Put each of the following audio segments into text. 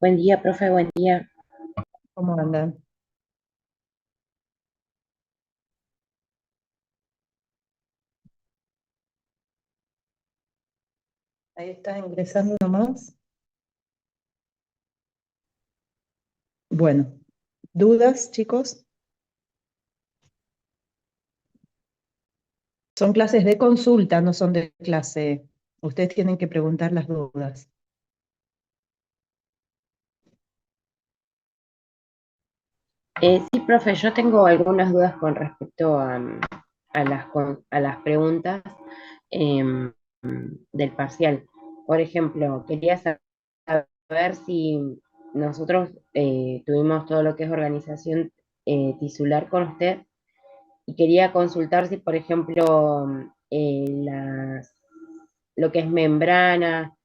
Buen día, profe, buen día. ¿Cómo andan? Ahí está ingresando nomás. Bueno, ¿dudas, chicos? Son clases de consulta, no son de clase. Ustedes tienen que preguntar las dudas. Sí, profe, yo tengo algunas dudas con respecto a las preguntas em, del parcial. Por ejemplo, quería saber si nosotros tuvimos todo lo que es organización tisular con usted y quería consultar si, por ejemplo, lo que es membrana,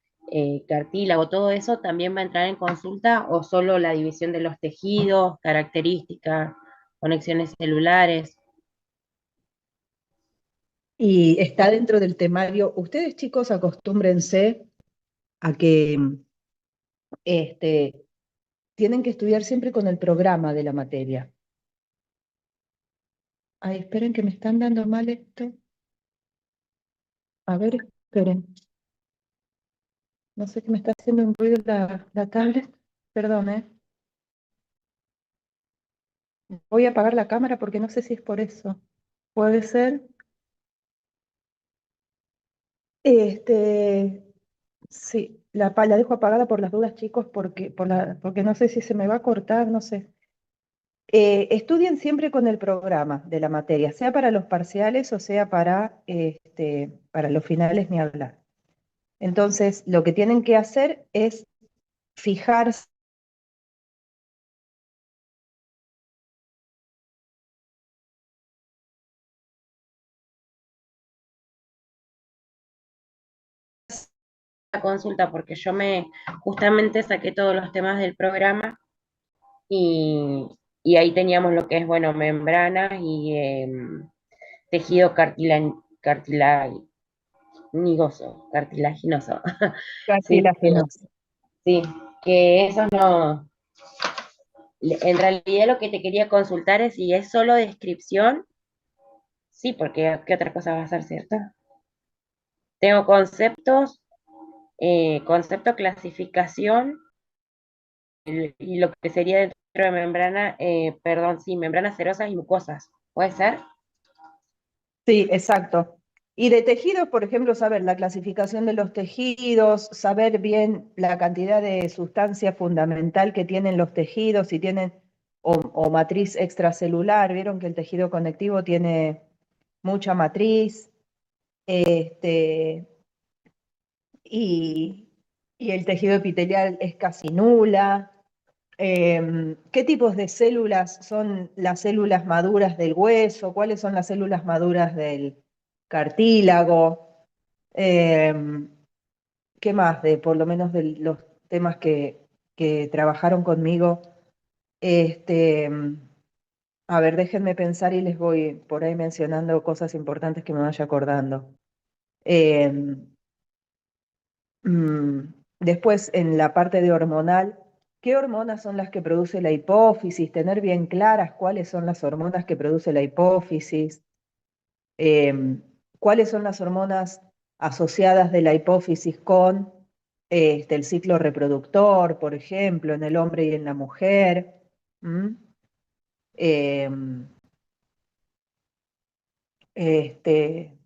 cartílago, todo eso también va a entrar en consulta o solo la división de los tejidos, características, conexiones celulares. Y está dentro del temario. Ustedes, chicos, acostúmbrense a que este, tienen que estudiar siempre con el programa de la materia. Ay, esperen que me están dando mal esto. A ver, esperen. No sé qué me está haciendo un ruido la tablet. Perdón, ¿eh? Voy a apagar la cámara porque no sé si es por eso. Puede ser. Este, sí, la dejo apagada por las dudas, chicos, porque no sé si se me va a cortar, no sé. Estudien siempre con el programa de la materia, sea para los parciales o sea para los finales, ni hablar. Entonces, lo que tienen que hacer es fijarse La consulta, porque justamente saqué todos los temas del programa y, y ahí teníamos lo que es, bueno, membranas y tejido cartilaginoso. Sí, cartilaginosa. sí, que eso no. En realidad lo que te quería consultar es si es solo descripción, sí, porque ¿qué otra cosa va a ser, cierto? Tengo conceptos, concepto, clasificación, y lo que sería dentro de membrana, perdón, sí, membranas serosas y mucosas. ¿Puede ser? Sí, exacto. Y de tejidos, por ejemplo, saber la clasificación de los tejidos, saber bien la cantidad de sustancia fundamental que tienen los tejidos, si tienen o matriz extracelular, vieron que el tejido conectivo tiene mucha matriz, este, y, y el tejido epitelial es casi nula. ¿Qué tipos de células son las células maduras del hueso? ¿Cuáles son las células maduras del cartílago? Em, ¿Qué más de, por lo menos de los temas que trabajaron conmigo? Este, a ver, déjenme pensar y les voy por ahí mencionando cosas importantes que me vaya acordando. Em, Mm, Después, en la parte de hormonal, ¿qué hormonas son las que produce la hipófisis? Tener bien claras cuáles son las hormonas que produce la hipófisis, em, cuáles son las hormonas asociadas de la hipófisis con el ciclo reproductor, por ejemplo, en el hombre y en la mujer. ¿M? Em, este,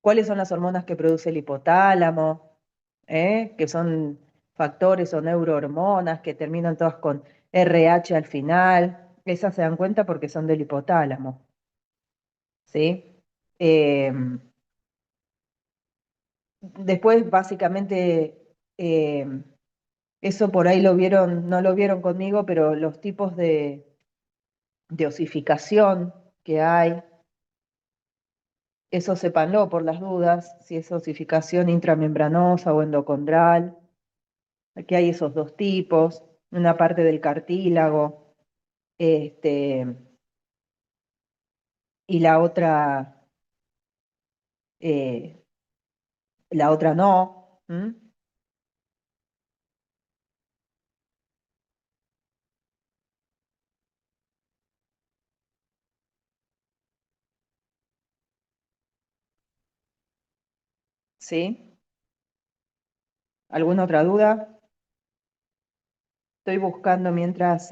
¿Cuáles son las hormonas que produce el hipotálamo? Que son factores o neurohormonas que terminan todas con RH al final. Esas se dan cuenta porque son del hipotálamo, ¿sí? Eh, Después, básicamente, eso por ahí lo vieron, no lo vieron conmigo, pero los tipos de osificación que hay, eso sépanlo por las dudas, si es osificación intramembranosa o endocondral. Aquí hay esos dos tipos, una parte del cartílago, este, y eh, la otra no. ¿M? ¿Sí? ¿Alguna otra duda? Estoy buscando mientras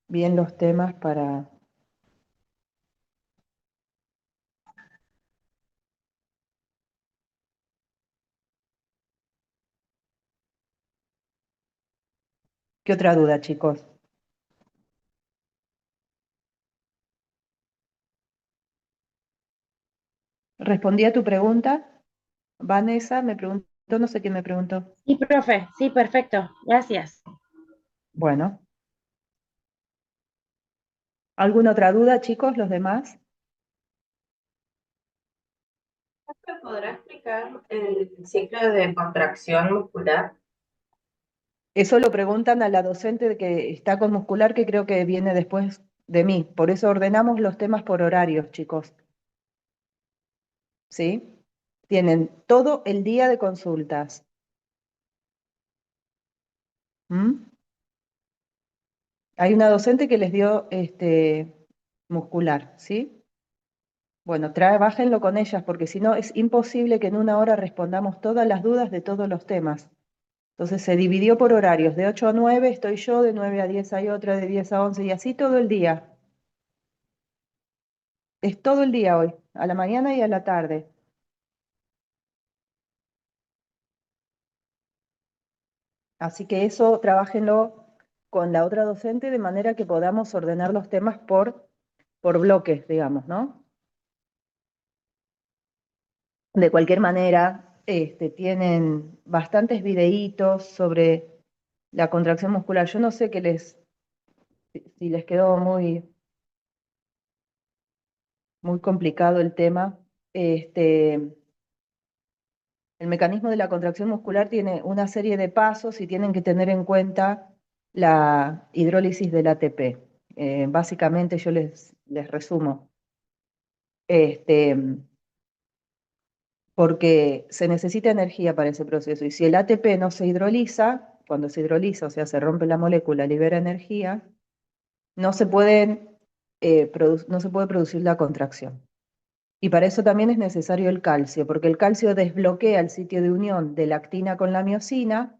bien los temas para... ¿Qué otra duda, chicos? ¿Respondí a tu pregunta? Vanessa me preguntó, no sé quién me preguntó. Sí, profe, sí, perfecto, gracias. Bueno, ¿alguna otra duda, chicos, los demás? ¿Me podrá explicar el ciclo de contracción muscular? Eso lo preguntan a la docente que está con muscular, que creo que viene después de mí. Por eso ordenamos los temas por horarios, chicos. ¿Sí? Tienen todo el día de consultas. ¿Mm? Hay una docente que les dio muscular, ¿sí? Bueno, trabájenlo con ellas, porque si no es imposible que en una hora respondamos todas las dudas de todos los temas. Entonces se dividió por horarios. De 8 a 9 estoy yo, de 9 a 10 hay otra, de 10 a 11 y así todo el día. Es todo el día hoy, a la mañana y a la tarde. Así que eso trabájenlo con la otra docente de manera que podamos ordenar los temas por bloques, digamos, ¿no? De cualquier manera, tienen bastantes videitos sobre la contracción muscular. Yo no sé si les quedó muy complicado el tema. Este, el mecanismo de la contracción muscular tiene una serie de pasos y tienen que tener en cuenta la hidrólisis del ATP. Básicamente yo les resumo. Este, porque se necesita energía para ese proceso. Y si el ATP no se hidroliza, cuando se hidroliza, o sea, se rompe la molécula, libera energía, no se puede producir la contracción. Y para eso también es necesario el calcio, porque el calcio desbloquea el sitio de unión de la actina con la miosina.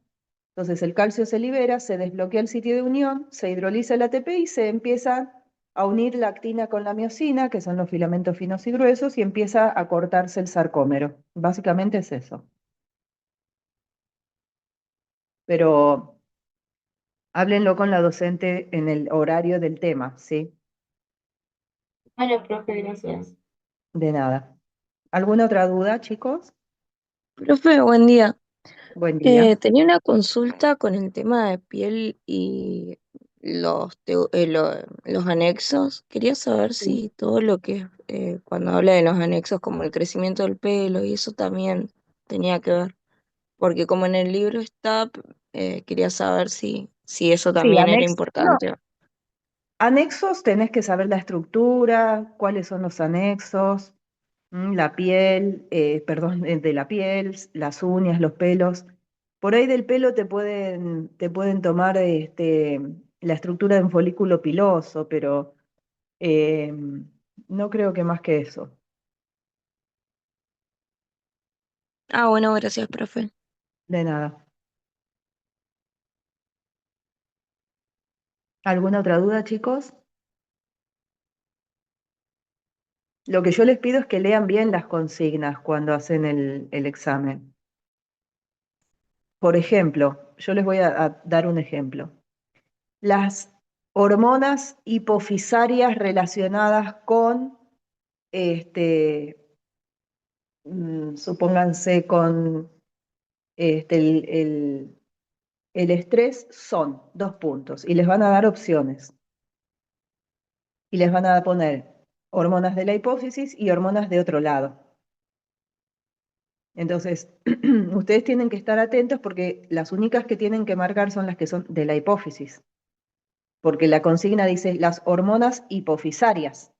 Entonces el calcio se libera, se desbloquea el sitio de unión, se hidroliza el ATP y se empieza a unir la actina con la miosina, que son los filamentos finos y gruesos, y empieza a cortarse el sarcómero. Básicamente es eso. Pero háblenlo con la docente en el horario del tema, ¿sí? Bueno, profe, gracias. De nada. ¿Alguna otra duda, chicos? Profe, buen día. Buen día. Tenía una consulta con el tema de piel y los anexos. Quería saber Sí. si todo lo que es, cuando habla de los anexos, como el crecimiento del pelo y eso también tenía que ver. Porque como en el libro está, quería saber si eso Sí, también era no, importante. anexos tenés que saber la estructura, cuáles son los anexos, la piel, perdón, de la piel, las uñas, los pelos. Por ahí del pelo te pueden tomar la estructura de un folículo piloso, pero eh, no creo que más que eso. Ah, bueno, gracias, profe. De nada. ¿Alguna otra duda, chicos? Lo que yo les pido es que lean bien las consignas cuando hacen el examen. Por ejemplo, yo les voy a dar un ejemplo. Las hormonas hipofisarias relacionadas con, este, supónganse, con el estrés son 2 puntos y les van a dar opciones y les van a poner hormonas de la hipófisis y hormonas de otro lado. Entonces, ustedes tienen que estar atentos porque las únicas que tienen que marcar son las que son de la hipófisis, porque la consigna dice las hormonas hipofisarias.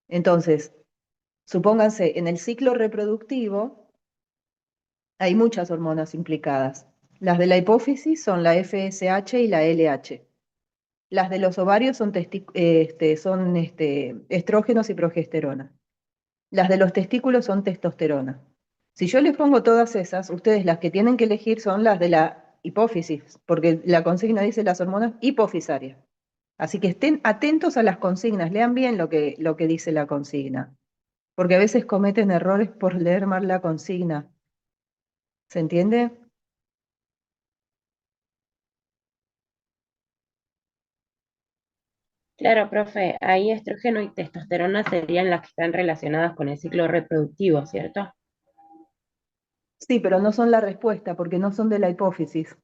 Entonces, supónganse, en el ciclo reproductivo hay muchas hormonas implicadas. Las de la hipófisis son la FSH y la LH. Las de los ovarios son estrógenos y progesterona. Las de los testículos son testosterona. Si yo les pongo todas esas, ustedes las que tienen que elegir son las de la hipófisis, porque la consigna dice las hormonas hipofisarias. Así que estén atentos a las consignas, lean bien lo que dice la consigna, porque a veces cometen errores por leer mal la consigna. ¿Se entiende? Claro, profe, ahí estrógeno y testosterona serían las que están relacionadas con el ciclo reproductivo, ¿cierto? Sí, pero no son la respuesta, porque no son de la hipófisis.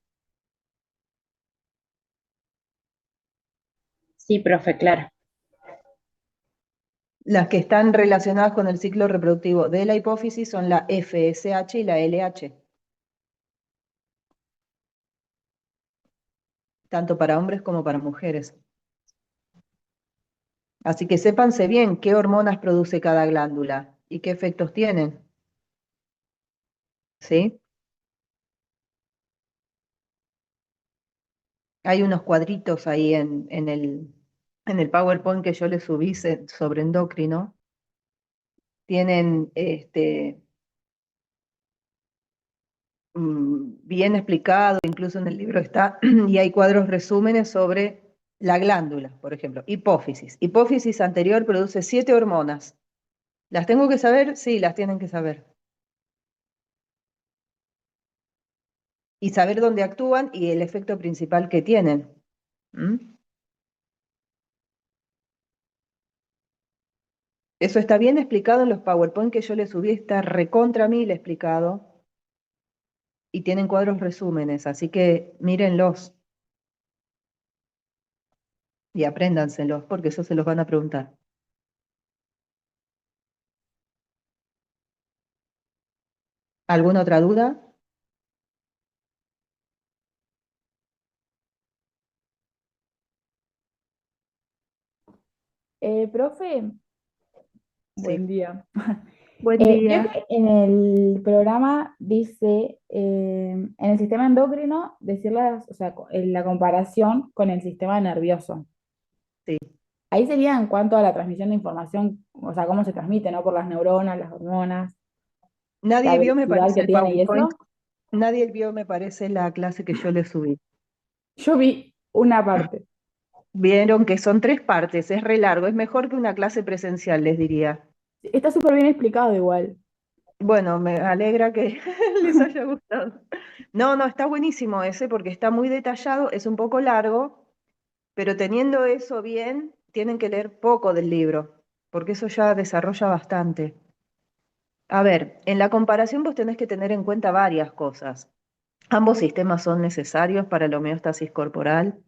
Sí, profe, claro. Las que están relacionadas con el ciclo reproductivo de la hipófisis son la FSH y la LH, tanto para hombres como para mujeres. Así que sépanse bien qué hormonas produce cada glándula y qué efectos tienen. ¿Sí? Hay unos cuadritos ahí en el PowerPoint que yo les subí sobre endocrino. Tienen bien explicado, incluso en el libro está, y hay cuadros resúmenes sobre la glándula, por ejemplo, hipófisis. Hipófisis anterior produce 7 hormonas. ¿Las tengo que saber? Sí, las tienen que saber. Y saber dónde actúan y el efecto principal que tienen. ¿Mm? Eso está bien explicado en los PowerPoint que yo les subí, está recontra mil explicado y tienen cuadros resúmenes, así que mírenlos y apréndanselos porque eso se los van a preguntar. ¿Alguna otra duda? Profe, buen Sí. día. Buen Vio día. que en el programa dice, en el sistema endocrino, decir o sea, en la comparación con el sistema nervioso. Sí. Ahí sería en cuanto a la transmisión de información, o sea, cómo se transmite, ¿no? Por las neuronas, las hormonas, la Nadie vio, me velocidad parece, que el tiene y PowerPoint. eso. Nadie vio, me parece, la clase que yo les subí. Yo vi una parte. Vieron que son 3 partes, es re largo, es mejor que una clase presencial, les diría. Está súper bien explicado igual. Bueno, me alegra que les haya gustado. No, no, está buenísimo ese porque está muy detallado, es un poco largo, pero teniendo eso bien, tienen que leer poco del libro, porque eso ya desarrolla bastante. A ver, en la comparación vos tenés que tener en cuenta varias cosas. Ambos sistemas son necesarios para la homeostasis corporal,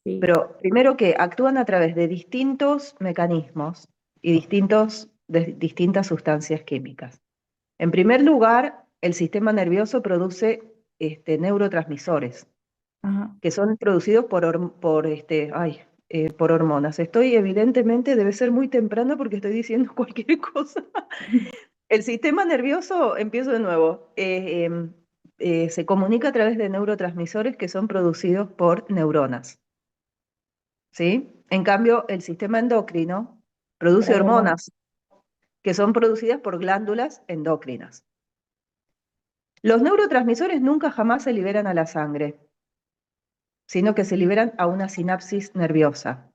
Sí. pero primero que actúan a través de distintos mecanismos y distintas sustancias químicas. En primer lugar, el sistema nervioso produce neurotransmisores, Ajá. que son producidos por hormonas. Estoy, evidentemente, debe ser muy temprano porque estoy diciendo cualquier cosa. El sistema nervioso, empiezo de nuevo, se comunica a través de neurotransmisores que son producidos por neuronas, ¿sí? En cambio, el sistema endocrino produce Por hormonas. hormonas que son producidas por glándulas endocrinas. Los neurotransmisores nunca jamás se liberan a la sangre, sino que se liberan a una sinapsis nerviosa.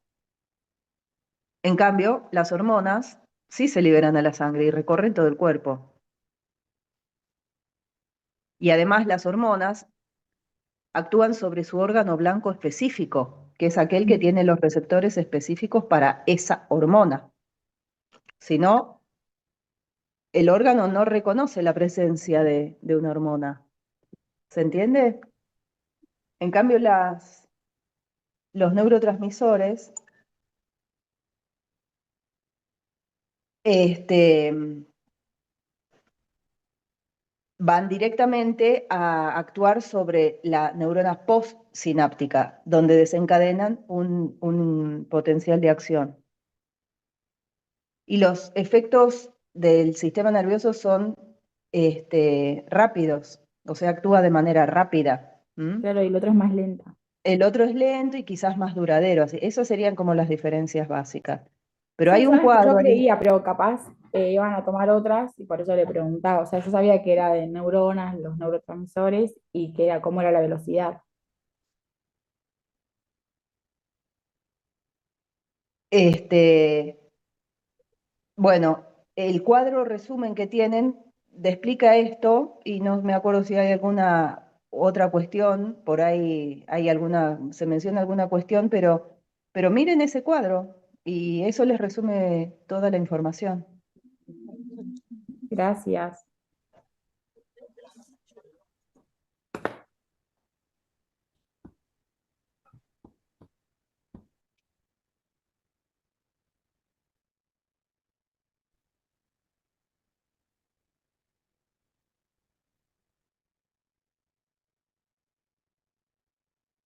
En cambio, las hormonas sí se liberan a la sangre y recorren todo el cuerpo. Y además las hormonas actúan sobre su órgano blanco específico, que es aquel que tiene los receptores específicos para esa hormona. Si no, el órgano no reconoce la presencia de una hormona. ¿Se entiende? En cambio, los neurotransmisores este, van directamente a actuar sobre la neurona postsináptica, donde desencadenan un potencial de acción. Y los efectos del sistema nervioso son rápidos, o sea, actúa de manera rápida. ¿Mm? Claro, y el otro es más lenta. el otro es lento y quizás más duradero. Esas serían como las diferencias básicas. Pero hay Sí, un son las que yo cuadro ahí. creía, pero capaz iban a tomar otras y por eso le preguntaba. O sea, yo sabía que era de neuronas, los neurotransmisores y que era cómo era la velocidad. Este, bueno, el cuadro resumen que tienen explica esto y no me acuerdo si hay alguna otra cuestión, por ahí hay alguna, se menciona alguna cuestión, pero miren ese cuadro y eso les resume toda la información. Gracias.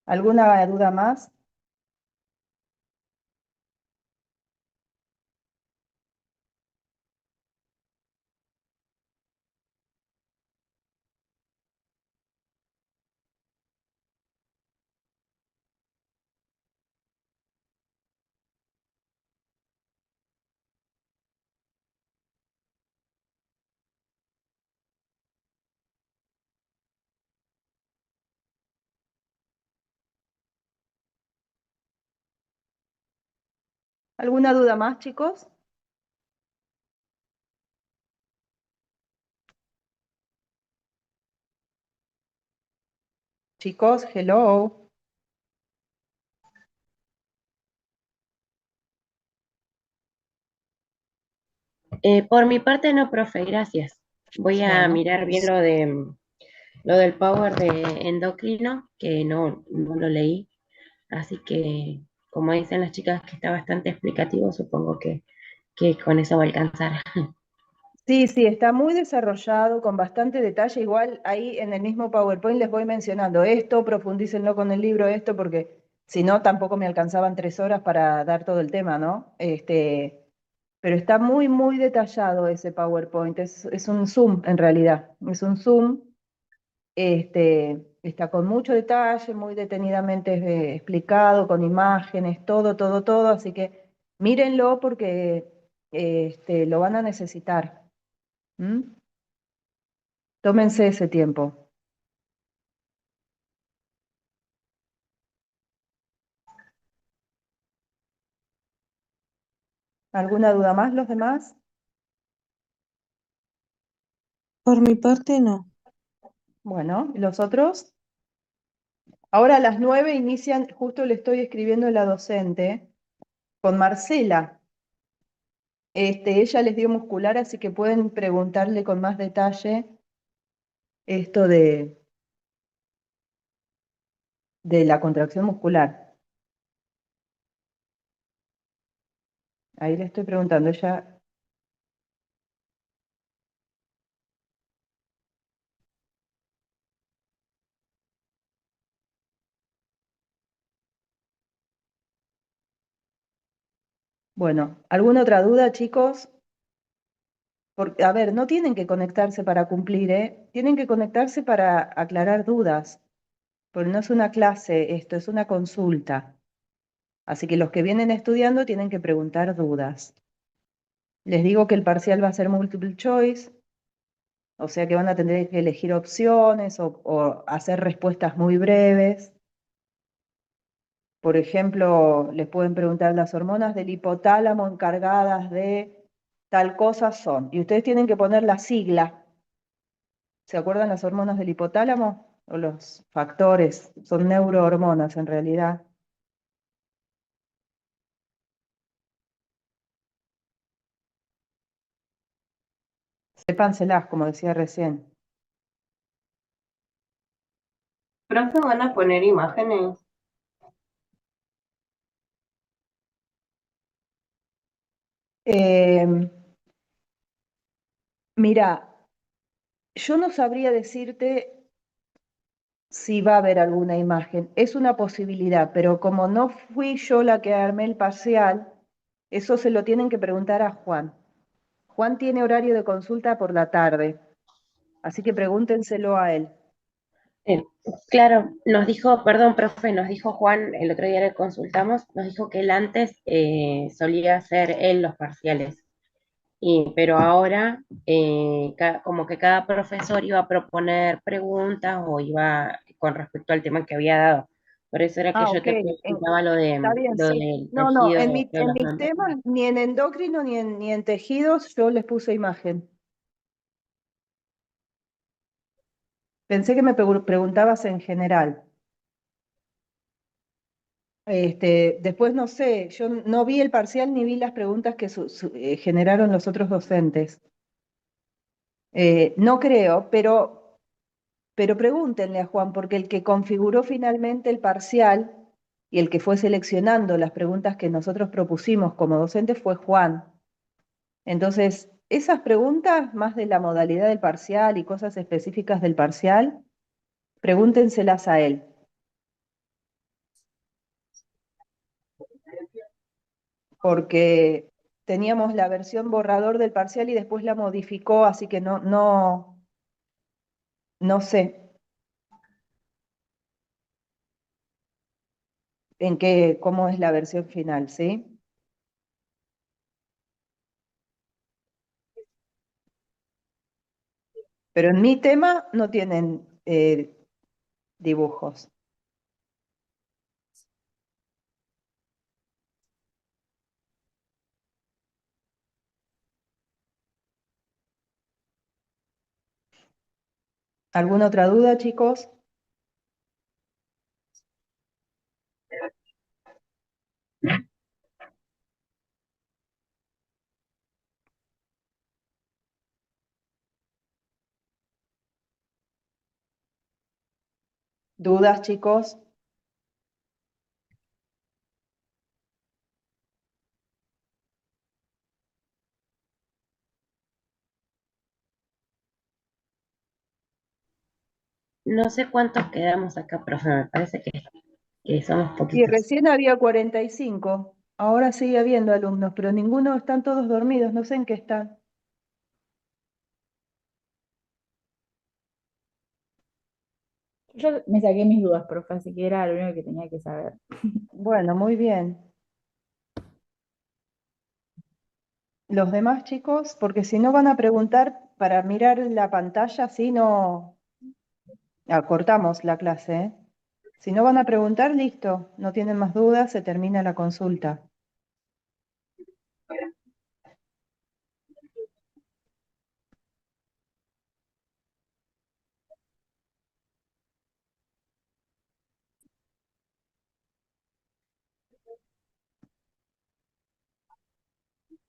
¿Alguna duda más? ¿Alguna duda más, chicos? Chicos, hello. Por mi parte no, profe, gracias. Voy a Bueno, mirar bien lo del power de endocrino, que no lo leí. Así que, como dicen las chicas, que está bastante explicativo, supongo que con eso va a alcanzar. sí, sí, está muy desarrollado, con bastante detalle. Igual ahí en el mismo PowerPoint les voy mencionando esto, profundícenlo con el libro, esto, porque si no, tampoco me alcanzaban 3 horas para dar todo el tema, ¿no? Pero está muy, muy detallado ese PowerPoint. Es un Zoom, en realidad. Es un Zoom. Está con mucho detalle, muy detenidamente explicado, con imágenes, todo, todo, todo. Así que mírenlo porque lo van a necesitar. ¿Mm? Tómense ese tiempo. ¿Alguna duda más, los demás? Por mi parte, no. Bueno, ¿y los otros? Ahora a las 9 inician, justo le estoy escribiendo a la docente, con Marcela. Ella les dio muscular, así que pueden preguntarle con más detalle esto de la contracción muscular. Ahí le estoy preguntando, ella. Bueno, ¿alguna otra duda, chicos? Porque, a ver, no tienen que conectarse para cumplir, ¿eh? Tienen que conectarse para aclarar dudas, porque no es una clase esto, es una consulta. Así que los que vienen estudiando tienen que preguntar dudas. Les digo que el parcial va a ser multiple choice, o sea que van a tener que elegir opciones o hacer respuestas muy breves. Por ejemplo, les pueden preguntar las hormonas del hipotálamo encargadas de tal cosa son. Y ustedes tienen que poner la sigla. ¿Se acuerdan las hormonas del hipotálamo? O los factores, son neurohormonas en realidad. Sépanselas, como decía recién. Profe, ¿van a poner imágenes? Eh, Mira, yo no sabría decirte si va a haber alguna imagen. Es una posibilidad, pero como no fui yo la que armé el parcial, eso se lo tienen que preguntar a Juan. Juan tiene horario de consulta por la tarde, así que pregúntenselo a él. Eh, claro, nos dijo, perdón, profe, nos dijo Juan, el otro día le consultamos, nos dijo que él antes solía hacer él los parciales, pero ahora como que cada profesor iba a proponer preguntas o iba con respecto al tema que había dado. Por eso era que Ah, yo ok. te preguntaba lo Está bien, lo sí. del No, no, tejido en de en células mis madre. temas, ni en endocrino ni en tejidos, yo les puse imagen. Pensé que me preguntabas en general. Después no sé, yo no vi el parcial ni vi las preguntas que generaron los otros docentes. No creo, pero pregúntenle a Juan, porque el que configuró finalmente el parcial y el que fue seleccionando las preguntas que nosotros propusimos como docentes fue Juan. Entonces, esas preguntas, más de la modalidad del parcial y cosas específicas del parcial, pregúntenselas a él, porque teníamos la versión borrador del parcial y después la modificó, así que no sé cómo es la versión final, ¿sí? Pero en mi tema no tienen dibujos. ¿Alguna otra duda, chicos? ¿Dudas, chicos? No sé cuántos quedamos acá, profe, me parece que somos Y poquitos. recién había 45. Ahora sigue habiendo alumnos, pero ninguno, están todos dormidos, no sé en qué están. Yo me saqué mis dudas, profe, así que era lo único que tenía que saber. Bueno, muy bien. Los demás chicos, porque si no van a preguntar para mirar la pantalla, si no acortamos la clase, ¿eh? Si no van a preguntar, listo, no tienen más dudas, se termina la consulta.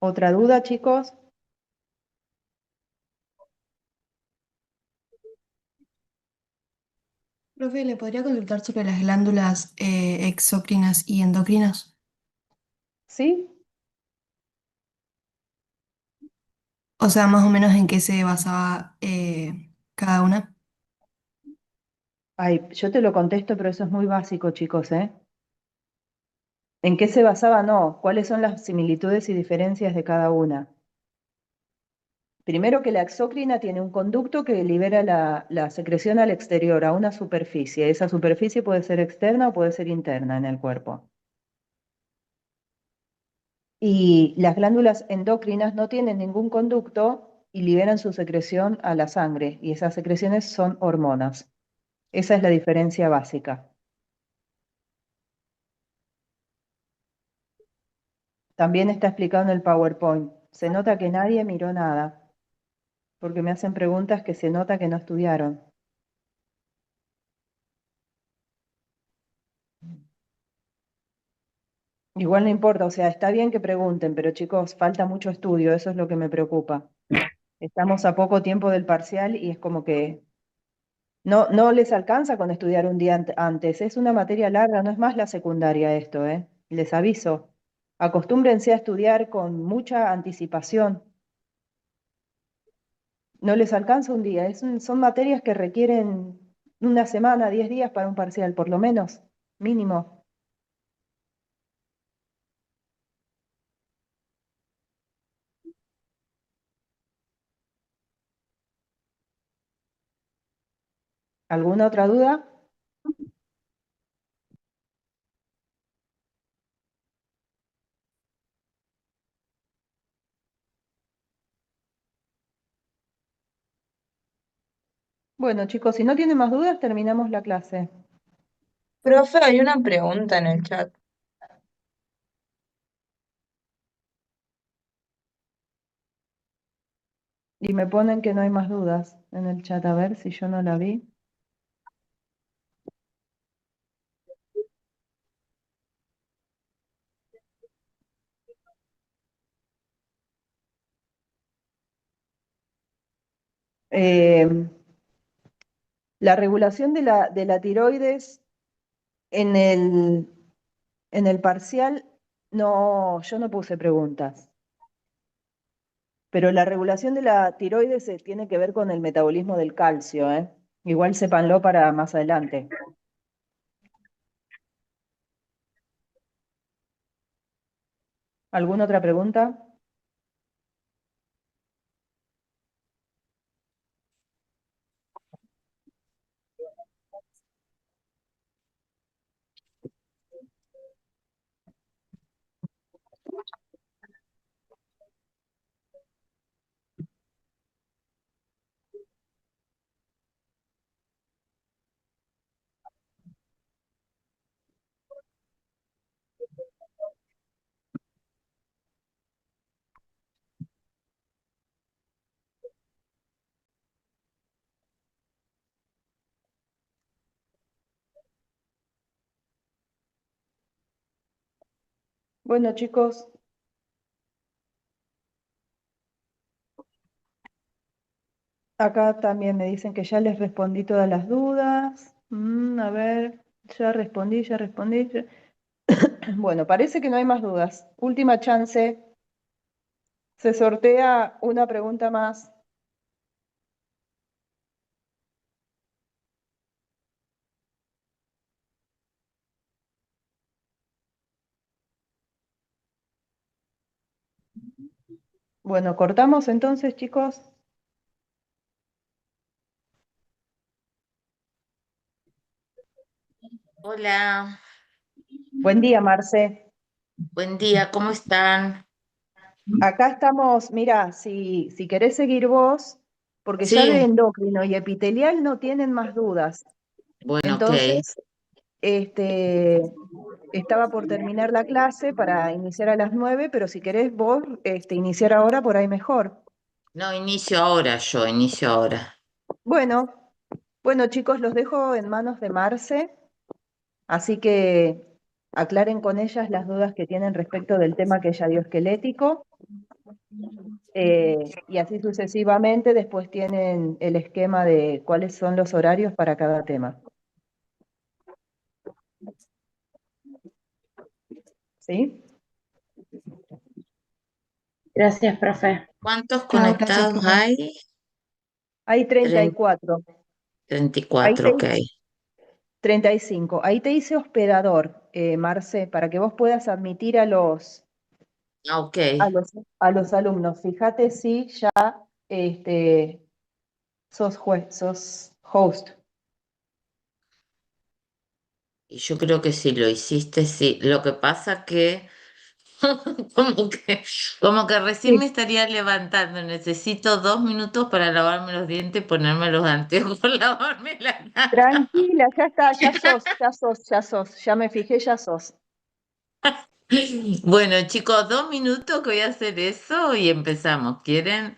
¿Otra duda, chicos? Profe, ¿le podría consultar sobre las glándulas exócrinas y endocrinas? ¿Sí? O sea, más o menos en qué se basaba cada una. Ay, yo te lo contesto, pero eso es muy básico, chicos, ¿eh? ¿En qué se basaba? No. ¿Cuáles son las similitudes y diferencias de cada una? Primero que la exócrina tiene un conducto que libera la secreción al exterior, a una superficie. Esa superficie puede ser externa o puede ser interna en el cuerpo. Y las glándulas endocrinas no tienen ningún conducto y liberan su secreción a la sangre. Y esas secreciones son hormonas. Esa es la diferencia básica. También está explicado en el PowerPoint. Se nota que nadie miró nada, porque me hacen preguntas que se nota que no estudiaron. Igual no importa, o sea, está bien que pregunten, pero chicos, falta mucho estudio, eso es lo que me preocupa. Estamos a poco tiempo del parcial y es como que no les alcanza con estudiar un día antes. Es una materia larga, no es más la secundaria esto, ¿eh? Les aviso. Acostúmbrense a estudiar con mucha anticipación. No les alcanza un día, son materias que requieren una semana, 10 días para un parcial, por lo menos, mínimo. ¿Alguna otra duda? Bueno, chicos, si no tienen más dudas, terminamos la clase. Profe, hay una pregunta en el chat. Y me ponen que no hay más dudas en el chat, a ver si yo no la vi. Eh, la regulación de la tiroides en en el parcial, no, yo no puse preguntas. Pero la regulación de la tiroides tiene que ver con el metabolismo del calcio, ¿eh? Igual sépanlo para más adelante. ¿Alguna otra pregunta? Bueno, chicos, acá también me dicen que ya les respondí todas las dudas. A ver, ya respondí, ya respondí. Bueno, parece que no hay más dudas. Última chance. Se sortea una pregunta más. Bueno, cortamos entonces, chicos. Hola, Buen día, Marce. buen día, ¿cómo están? Acá estamos, mira, si querés seguir vos, porque ya de Sí, endocrino y epitelial no tienen más dudas. bueno, ok. Entonces, este, estaba por terminar la clase para iniciar a las 9, pero si querés vos iniciar ahora, por ahí mejor. No, inicio ahora. Bueno, bueno, chicos, los dejo en manos de Marce, así que aclaren con ellas las dudas que tienen respecto del tema que ella dio esquelético. Y así sucesivamente, después tienen el esquema de cuáles son los horarios para cada tema. ¿Sí? Gracias, profe. ¿Cuántos Chao, gracias, conectados profe. hay? Hay 34. Ahí 34, te ok. 35. Ahí te hice hospedador, Marce, para que vos puedas admitir Ah, ok. a los alumnos. Fíjate si ya este, sos host. Y yo creo que si lo hiciste, sí. Lo que pasa que como que, como que recién Sí, me estaría levantando. Necesito 2 minutos para lavarme los dientes, ponerme los anteojos, lavarme la cara. tranquila, ya está, ya sos, ya sos, ya sos. Ya me fijé, ya sos. Bueno, chicos, 2 minutos que voy a hacer eso y empezamos. ¿Quieren?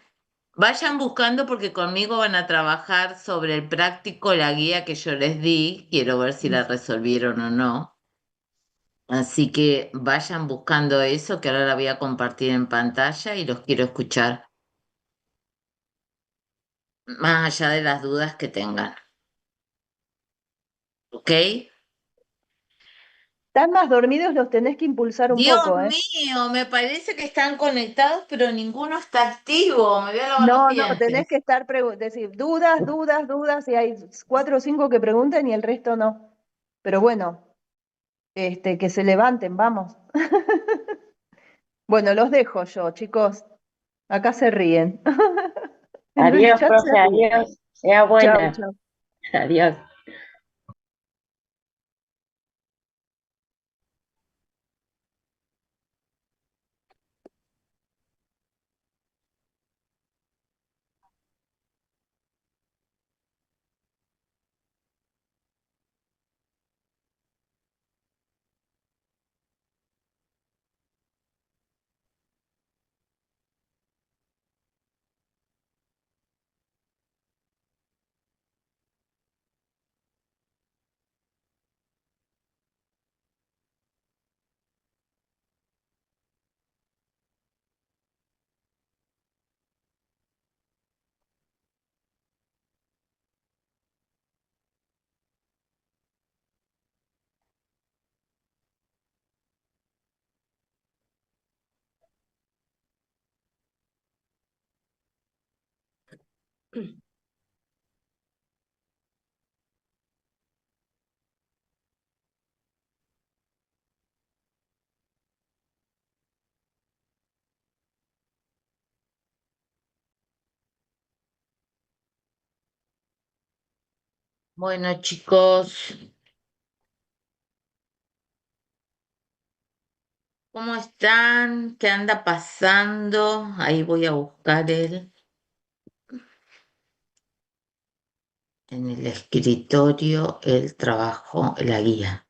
Vayan buscando porque conmigo van a trabajar sobre el práctico, la guía que yo les di. Quiero ver si la resolvieron o no. Así que vayan buscando eso, que ahora la voy a compartir en pantalla y los quiero escuchar, más allá de las dudas que tengan. ¿Ok? Están más dormidos, los tenés que impulsar un Dios poco, ¿eh? mío, me parece que están conectados, pero ninguno está activo. Me voy a lavar los No, no, tenés que dientes. estar, decir, dudas, dudas, dudas, y hay 4 o 5 que preguntan y el resto no. Pero bueno, que se levanten, vamos. Bueno, los dejo yo, chicos. Acá se ríen. En el Adiós, chat se profe, ríen. adiós. Sea Chau, buena. chau. Adiós. Bueno, chicos, ¿cómo están? ¿Qué anda pasando? Ahí voy a buscar en el escritorio el trabajo, la guía.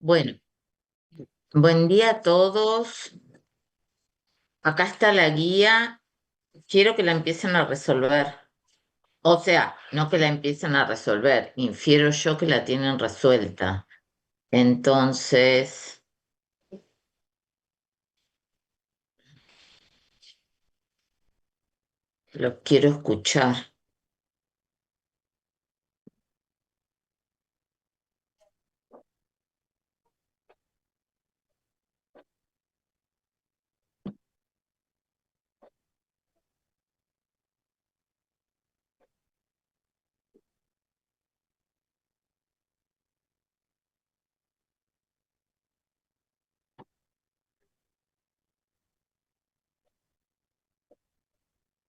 Bueno, buen día a todos. Acá está la guía. Quiero que la empiecen a resolver. O sea, no que la empiecen a resolver, infiero yo que la tienen resuelta. Entonces, los quiero escuchar.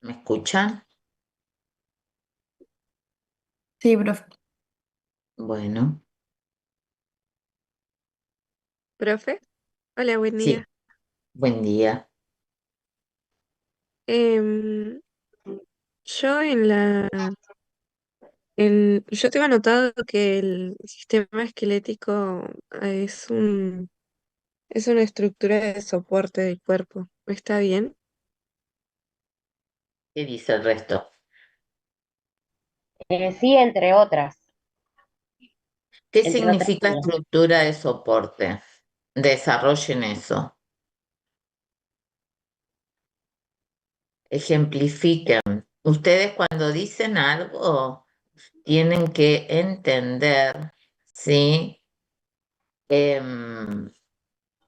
¿Me escuchan? Sí, profe. Bueno, Profe, hola, buen sí, día. buen día. Em, yo yo tengo anotado que el sistema esquelético es una estructura de soporte del cuerpo. ¿Está bien? ¿Qué dice el resto? Sí, entre otras, ¿Qué entre otras significa cosas. estructura de soporte? Desarrollen eso. Ejemplifiquen. Ustedes cuando dicen algo tienen que entender, ¿sí? Em,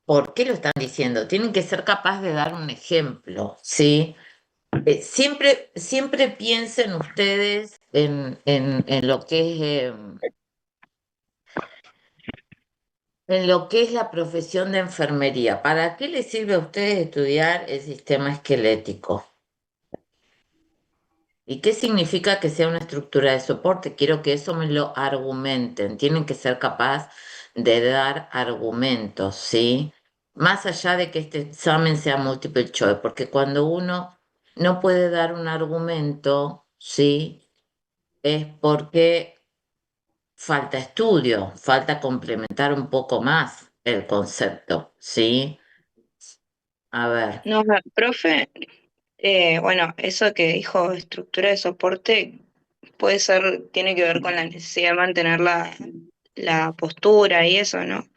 ¿Por qué lo están diciendo? Tienen que ser capaces de dar un ejemplo, ¿sí? Siempre piensen ustedes en lo que en lo que es la profesión de enfermería. ¿Para qué les sirve a ustedes estudiar el sistema esquelético? ¿Y qué significa que sea una estructura de soporte? Quiero que eso me lo argumenten. Tienen que ser capaz de dar argumentos, ¿sí? Más allá de que este examen sea multiple choice, porque cuando uno no puede dar un argumento, ¿sí? Es porque falta estudio, falta complementar un poco más el concepto, ¿sí? A ver, No, profe, Bueno, eso que dijo estructura de soporte puede ser, tiene que ver con la necesidad de mantener la postura y eso, ¿no?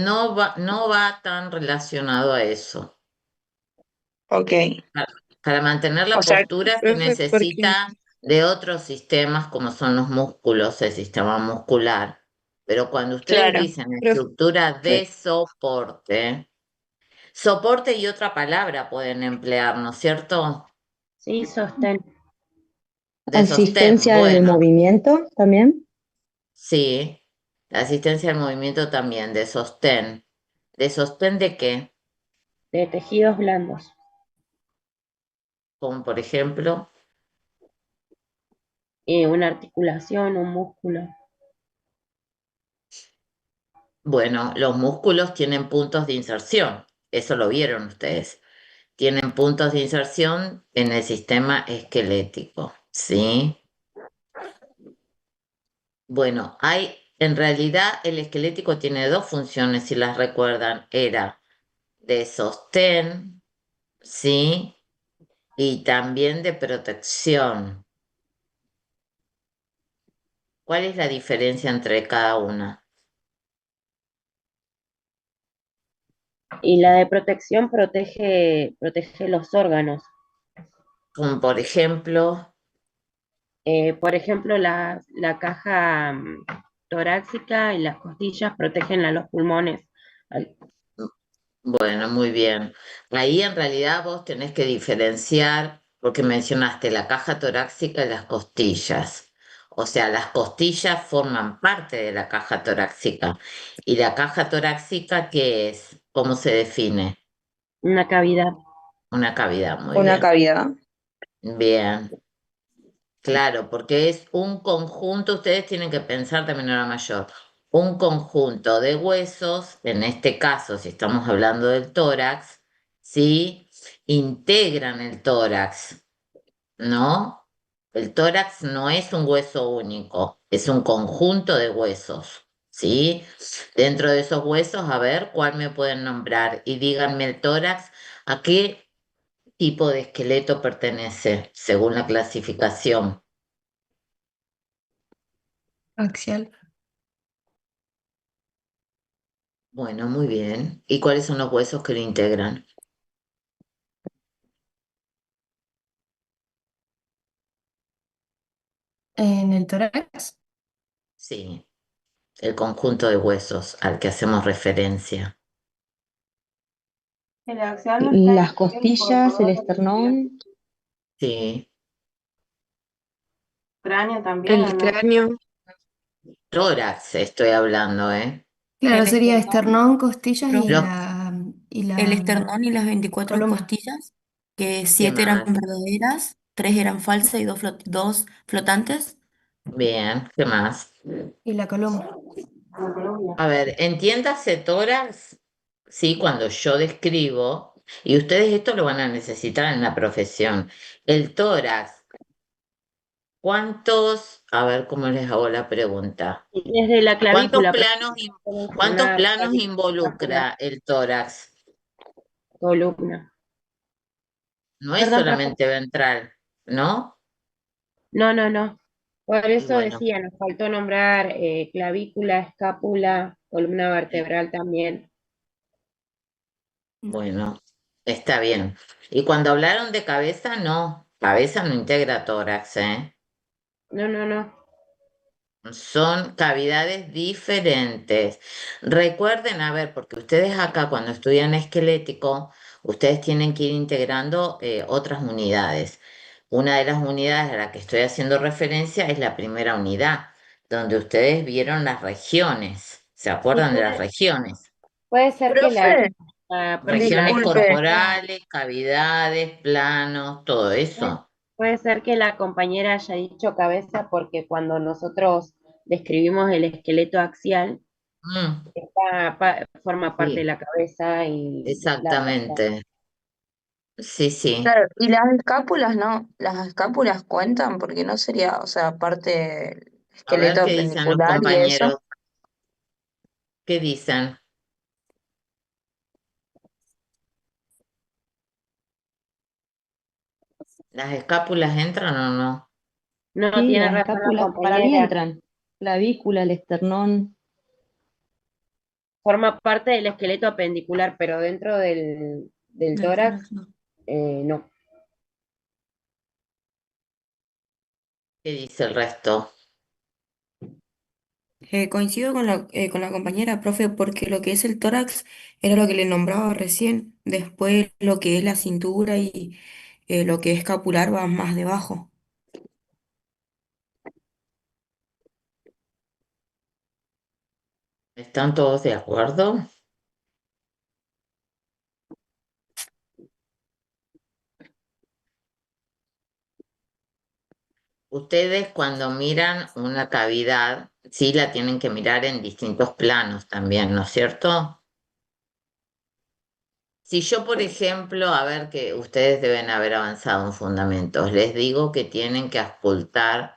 No va tan relacionado a eso. Ok. Para mantener O la sea, postura se Profe, porque, necesita de otros sistemas como son los músculos, el sistema muscular. Pero cuando ustedes claro. dicen profe, estructura de soporte, soporte y otra palabra pueden emplear, ¿no es cierto? Sí, sostén. De sostén, Asistencia del bueno, movimiento también. sí. La asistencia al movimiento también, de sostén. ¿De sostén de qué? De tejidos blandos. Como por ejemplo, Una articulación, un músculo. bueno, los músculos tienen puntos de inserción. Eso lo vieron ustedes. Tienen puntos de inserción en el sistema esquelético, ¿sí? Bueno, en realidad el esquelético tiene dos funciones, si las recuerdan, era de sostén, ¿sí? Y también de protección. ¿Cuál es la diferencia entre cada una? Y la de protección protege los órganos. Como por ejemplo, Por ejemplo, la caja torácica y las costillas protegen a los pulmones. Al- bueno, muy bien. Ahí en realidad vos tenés que diferenciar, porque mencionaste la caja torácica y las costillas. O sea, las costillas forman parte de la caja torácica. ¿Y la caja torácica qué es? ¿Cómo se define? Una cavidad. Una cavidad, muy Una bien. cavidad. Bien, claro, porque es un conjunto, ustedes tienen que pensar de menor a mayor, un conjunto de huesos, en este caso, si estamos hablando del tórax, ¿sí? Integran el tórax, ¿no? El tórax no es un hueso único, es un conjunto de huesos, ¿sí? Dentro de esos huesos, a ver, ¿cuál me pueden nombrar? Y díganme el tórax, ¿a qué tipo de esqueleto pertenece según la clasificación? Axial. Bueno, muy bien. ¿Y cuáles son los huesos que lo integran? En el tórax. Sí, el conjunto de huesos al que hacemos referencia. El axial no está Las en el costillas, el incorporado la esternón. Sí, cráneo también, ¿o el no? cráneo, tórax estoy hablando, ¿eh? Claro, El sería esternón, esternón, costillas y Los, profe, y el la esternón y las 24 columna. costillas, que ¿qué 7 eran más? verdaderas, 3 eran falsas y dos flotantes. Bien, ¿qué más? Y la columna. La columna. A ver, entiéndase tórax, sí, cuando yo describo, y ustedes esto lo van a necesitar en la profesión. El tórax, ¿cuántos? A ver cómo les hago la pregunta. Desde la ¿Cuántos clavícula, pero planos, puede cuántos funcionar planos clavícula, involucra el tórax? columna. No es Perdón, profe. solamente ventral, ¿no? No, no, no. Por Y eso bueno, decía, nos faltó nombrar clavícula, escápula, columna vertebral también. bueno, está bien. Y cuando hablaron de cabeza, no, cabeza no integra tórax, ¿eh? No, no, no. Son cavidades diferentes. Recuerden, a ver, porque ustedes acá cuando estudian esquelético, ustedes tienen que ir integrando otras unidades. Una de las unidades a la que estoy haciendo referencia es la primera unidad, donde ustedes vieron las regiones. ¿Se Y acuerdan de las regiones? puede ser que Profe, porque la Regiones disculpe. corporales, cavidades, planos, todo eso. puede ser que la compañera haya dicho cabeza porque cuando nosotros describimos el esqueleto axial, Mm, forma parte de sí, la cabeza y la exactamente. Sí, sí. Claro, y las escápulas no, las escápulas cuentan porque no sería, o sea, parte del A ver esqueleto qué dicen los appendicular y eso. compañeros. ¿Qué dicen? ¿Las escápulas entran o no? No, Sí, tiene las razón la escápulas para mí compañera. entran. Clavícula, el esternón. Forma parte del esqueleto apendicular, pero dentro del Del tórax, tórax no. no. ¿Qué dice el resto? Coincido con la compañera, profe, porque lo que es el tórax era lo que le nombraba recién. Después lo que es la cintura y lo que es escapular va más debajo. ¿Están todos de acuerdo? Ustedes cuando miran una cavidad, sí la tienen que mirar en distintos planos también, ¿no es cierto? Si yo, por ejemplo, a ver que ustedes deben haber avanzado en fundamentos, les digo que tienen que auscultar,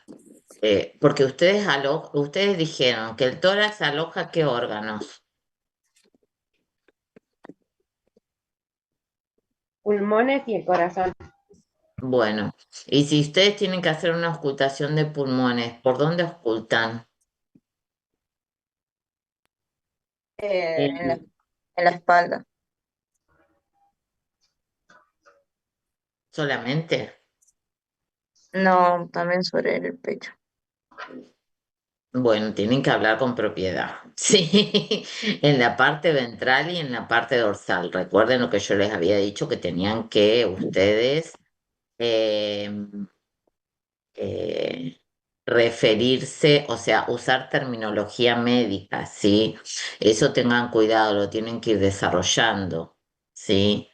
porque ustedes dijeron que el tórax aloja qué órganos. Pulmones y el corazón. Bueno, y si ustedes tienen que hacer una auscultación de pulmones, ¿por dónde auscultan? Eh, Eh, en la, en la espalda. ¿Solamente? No, también sobre el pecho. Bueno, tienen que hablar con propiedad. Sí, en la parte ventral y en la parte dorsal. Recuerden lo que yo les había dicho, que tenían que ustedes eh, eh, referirse, o sea, usar terminología médica, ¿sí? Eso tengan cuidado, lo tienen que ir desarrollando, ¿sí?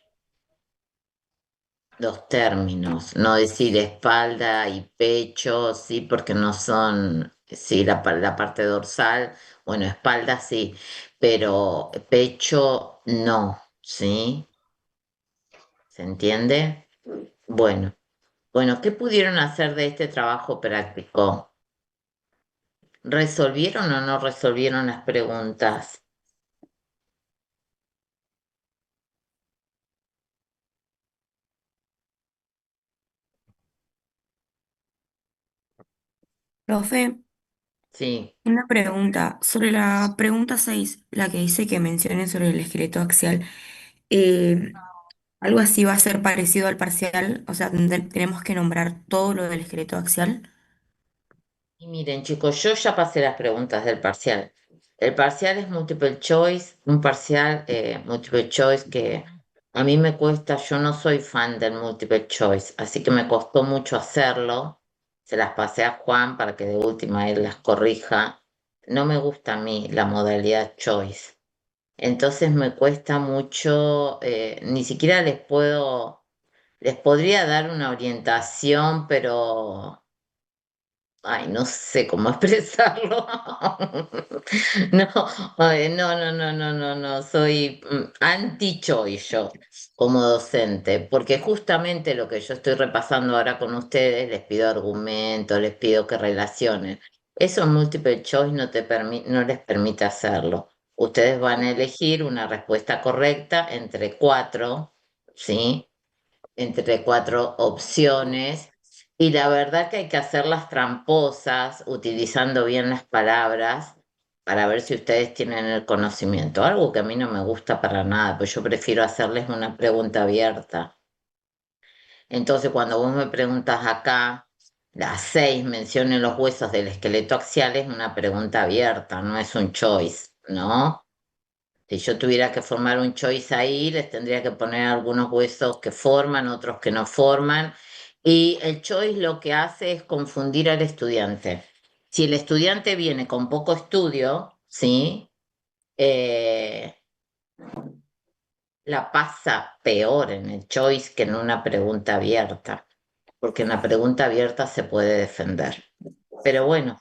Los términos, no decir espalda y pecho, sí, porque no son, sí, la parte dorsal, bueno, espalda sí, pero pecho no, ¿sí? ¿Se entiende? Bueno, bueno, ¿qué pudieron hacer de este trabajo práctico? ¿Resolvieron o no resolvieron las preguntas? Profe, Sí. una pregunta. Sobre la pregunta 6, la que dice que mencione sobre el esqueleto axial, eh, ¿algo así va a ser parecido al parcial? O sea, tenemos que nombrar todo lo del esqueleto axial. Y miren, chicos, yo ya pasé las preguntas del parcial. El parcial es multiple choice, un parcial multiple choice que a mí me cuesta, yo no soy fan del multiple choice, así que me costó mucho hacerlo. Se las pasé a Juan para que de última él las corrija. No me gusta a mí la modalidad choice. Entonces me cuesta mucho, ni siquiera les podría dar una orientación, pero ay, no sé cómo expresarlo. No, no, soy anti-choice yo como docente, porque justamente lo que yo estoy repasando ahora con ustedes, les pido argumentos, les pido que relacionen. Eso en multiple choice no les permite hacerlo. Ustedes van a elegir una respuesta correcta entre cuatro, ¿sí? Entre cuatro opciones y la verdad que hay que hacerlas tramposas, utilizando bien las palabras para ver si ustedes tienen el conocimiento. Algo que a mí no me gusta para nada, pues yo prefiero hacerles una pregunta abierta. Entonces, cuando vos me preguntas acá, las 6 mencionen los huesos del esqueleto axial, es una pregunta abierta, no es un choice, ¿no? Si yo tuviera que formar un choice ahí, les tendría que poner algunos huesos que forman, otros que no forman. Y el choice lo que hace es confundir al estudiante. Si el estudiante viene con poco estudio, ¿sí? Eh, la pasa peor en el choice que en una pregunta abierta, porque en la pregunta abierta se puede defender. Pero bueno.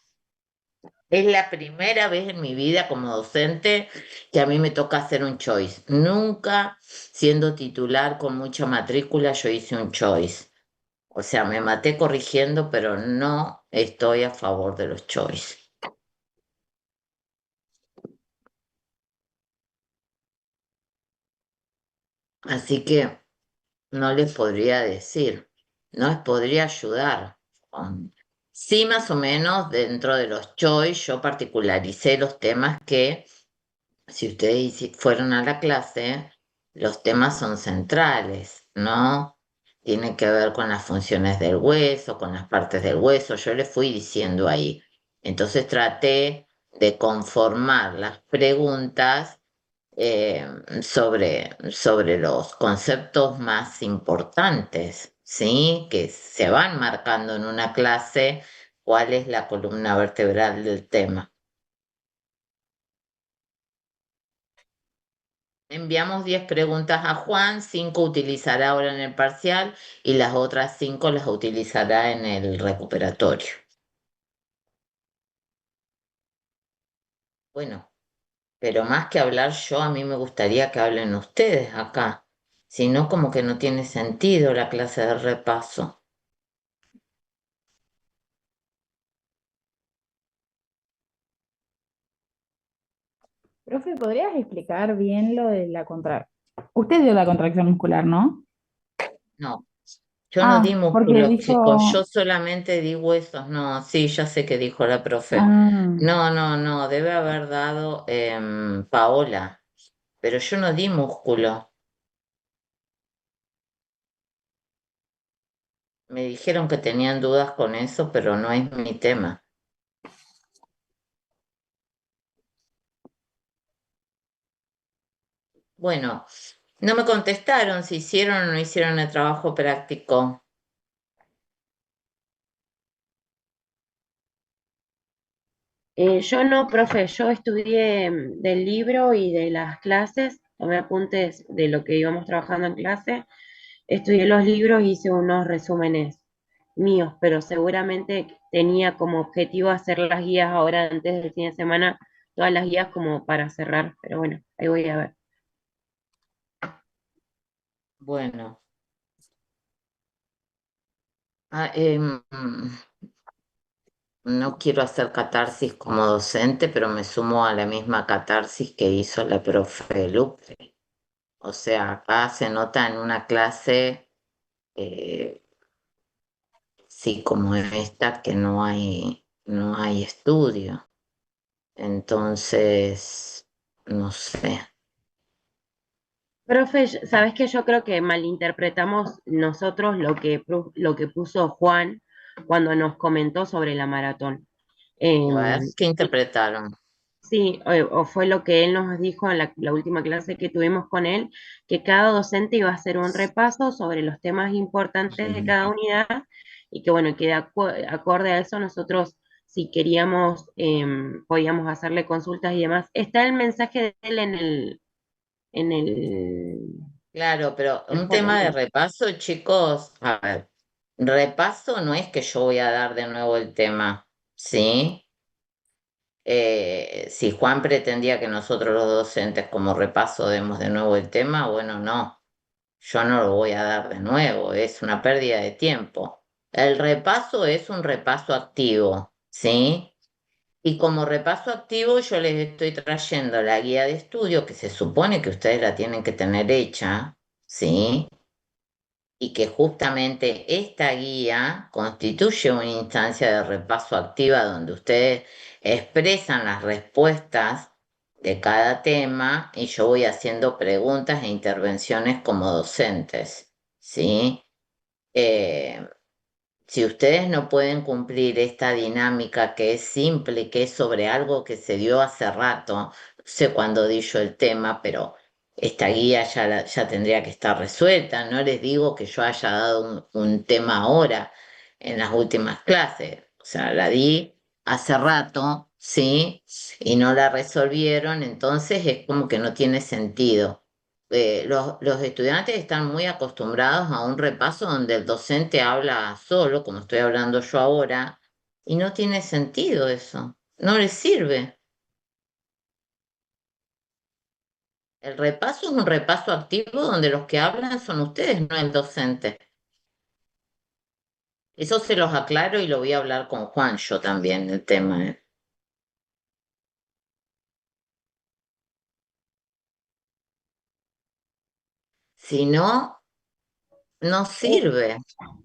Es la primera vez en mi vida como docente que a mí me toca hacer un choice. Nunca, siendo titular con mucha matrícula, yo hice un choice. O sea, me maté corrigiendo, pero no estoy a favor de los choice. Así que no les podría decir. nos podría ayudar. Sí, más o menos dentro de los choice, yo particularicé los temas que, si ustedes fueron a la clase, los temas son centrales, ¿no? Tiene que ver con las funciones del hueso, con las partes del hueso, yo le fui diciendo ahí. Entonces traté de conformar las preguntas eh, sobre los conceptos más importantes, ¿sí? Que se van marcando en una clase cuál es la columna vertebral del tema. Enviamos 10 preguntas a Juan, 5 utilizará ahora en el parcial y las otras 5 las utilizará en el recuperatorio. Bueno, pero más que hablar yo, a mí me gustaría que hablen ustedes acá. Si no, como que no tiene sentido la clase de repaso. Profe, ¿podrías explicar bien lo de la Usted dio la contracción muscular, ¿no? No, yo no di Ah, porque músculos, chicos, yo dijo... solamente di huesos. No, sí, ya sé que dijo la profe. Ah, No, no, no, debe haber dado Paola, pero yo no di músculo. Me dijeron que tenían dudas con eso, pero no es mi tema. Bueno, no me contestaron si hicieron o no hicieron el trabajo práctico. Yo no, profe, yo estudié del libro y de las clases, tomé apuntes de lo que íbamos trabajando en clase, estudié los libros y hice unos resúmenes míos, pero seguramente tenía como objetivo hacer las guías ahora antes del fin de semana, todas las guías como para cerrar, pero bueno, ahí voy a ver. Bueno, ah, no quiero hacer catarsis como docente, pero me sumo a la misma catarsis que hizo la profe Lupe. O sea, acá se nota en una clase, eh, sí, como esta, que no hay estudio. Entonces, no sé. Profe, sabes que yo creo que malinterpretamos nosotros lo que puso Juan cuando nos comentó sobre la maratón. A ver, Em, ¿qué interpretaron? Sí, o fue lo que él nos dijo en la última clase que tuvimos con él, que cada docente iba a hacer un repaso sobre los temas importantes de cada unidad y que bueno, que acorde a eso nosotros, si queríamos, podíamos hacerle consultas y demás. Está el mensaje de él en el, Claro, pero un está tema de bien. repaso, chicos, a ver, repaso no es que yo voy a dar de nuevo el tema, ¿sí? Si Juan pretendía que nosotros los docentes como repaso demos de nuevo el tema, bueno, no, yo no lo voy a dar de nuevo, es una pérdida de tiempo. El repaso es un repaso activo, ¿sí? Y como repaso activo yo les estoy trayendo la guía de estudio que se supone que ustedes la tienen que tener hecha, ¿sí? Y que justamente esta guía constituye una instancia de repaso activa donde ustedes expresan las respuestas de cada tema y yo voy haciendo preguntas e intervenciones como docentes, ¿sí? Eh, si ustedes no pueden cumplir esta dinámica que es simple, que es sobre algo que se dio hace rato, no sé cuándo di yo el tema, pero esta guía ya tendría que estar resuelta. No les digo que yo haya dado un tema ahora en las últimas clases. O sea, la di hace rato, ¿sí? Y no la resolvieron, entonces es como que no tiene sentido. Los estudiantes están muy acostumbrados a un repaso donde el docente habla solo, como estoy hablando yo ahora, y no tiene sentido eso, no les sirve. El repaso es un repaso activo donde los que hablan son ustedes, no el docente. Eso se los aclaro y lo voy a hablar con Juan yo también, el tema. Si no, no sirve.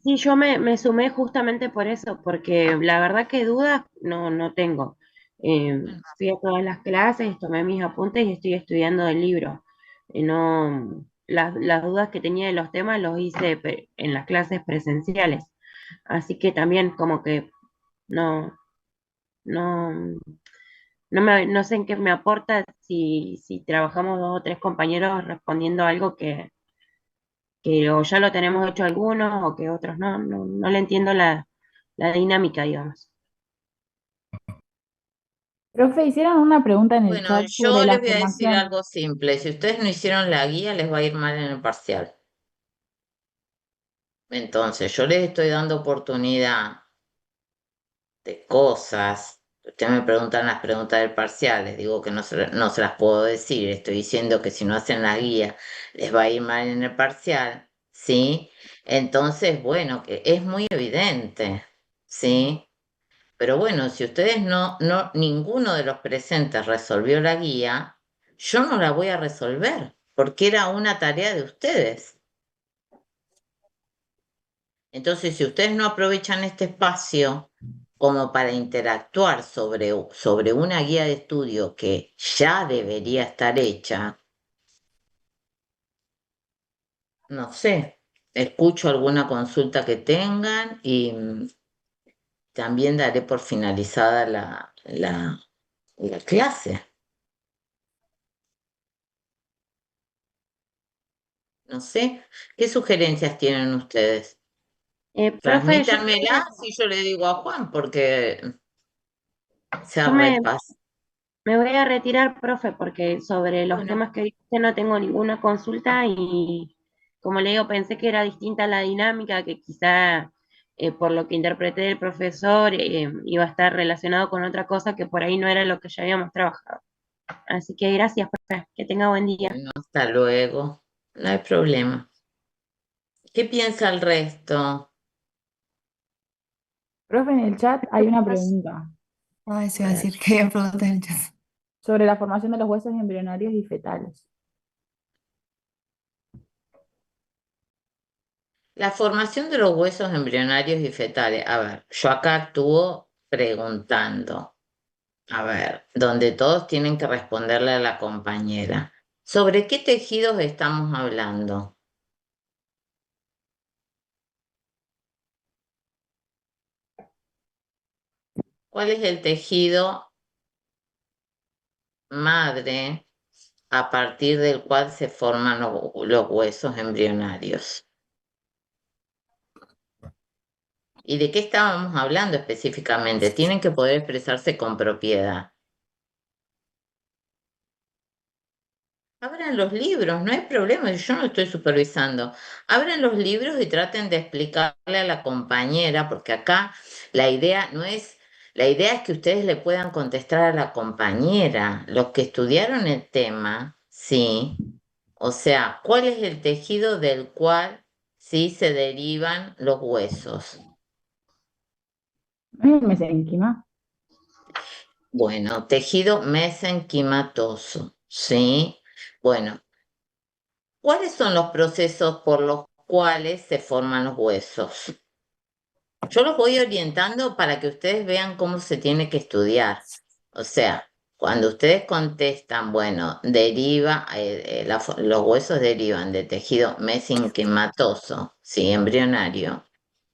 Sí, yo me sumé justamente por eso, porque la verdad que dudas no tengo. Fui a todas las clases, tomé mis apuntes y estoy estudiando el libro. No, las dudas que tenía de los temas los hice en las clases presenciales. Así que también como que no, no, no sé en qué me aporta si trabajamos dos o tres compañeros respondiendo algo que o ya lo tenemos hecho algunos o que otros no le entiendo la dinámica, digamos. Profe, hicieron una pregunta en el Bueno, chat sobre yo les la voy a decir formación. algo simple. Si ustedes no hicieron la guía, les va a ir mal en el parcial. Entonces, yo les estoy dando oportunidad de cosas. Ustedes me preguntan las preguntas del parcial, les digo que no se las puedo decir. Estoy diciendo que si no hacen la guía, les va a ir mal en el parcial, ¿sí? Entonces, bueno, que es muy evidente, ¿sí? Pero bueno, si ustedes ninguno de los presentes resolvió la guía, yo no la voy a resolver, porque era una tarea de ustedes. Entonces, si ustedes no aprovechan este espacio como para interactuar sobre una guía de estudio que ya debería estar hecha, no sé, escucho alguna consulta que tengan y también daré por finalizada la clase. No sé, ¿qué sugerencias tienen ustedes? Profe, Transmítanmelas y yo le digo a Juan porque se yo repasa. me voy a retirar, profe, porque sobre los Bueno, temas que dijiste no tengo ninguna consulta y como le digo, pensé que era distinta la dinámica, que quizá por lo que interpreté del profesor iba a estar relacionado con otra cosa que por ahí no era lo que ya habíamos trabajado. Así que gracias, profe, que tenga buen día. bueno, hasta luego. No hay problema. ¿Qué piensa el resto? Profe, en el chat hay una pregunta Ah, eso A iba a ver, decir que habían preguntas en el chat. sobre la formación de los huesos embrionarios y fetales. la formación de los huesos embrionarios y fetales. A ver, yo acá actúo preguntando. A ver, donde todos tienen que responderle a la compañera. ¿Sobre qué tejidos estamos hablando? ¿Cuál es el tejido madre a partir del cual se forman los huesos embrionarios? ¿Y de qué estábamos hablando específicamente? Tienen que poder expresarse con propiedad. Abran los libros, no hay problema, yo no estoy supervisando. Abran los libros y traten de explicarle a la compañera, porque acá la idea no es, la idea es que ustedes le puedan contestar a la compañera, los que estudiaron el tema, sí, o sea, ¿cuál es el tejido del cual sí se derivan los huesos? ¿No es el mesenquima? Bueno, tejido mesenquimatoso, ¿sí? Bueno, ¿cuáles son los procesos por los cuales se forman los huesos? Yo los voy orientando para que ustedes vean cómo se tiene que estudiar. O sea, cuando ustedes contestan, bueno, los huesos derivan de tejido mesenquimatoso, ¿sí? Embrionario,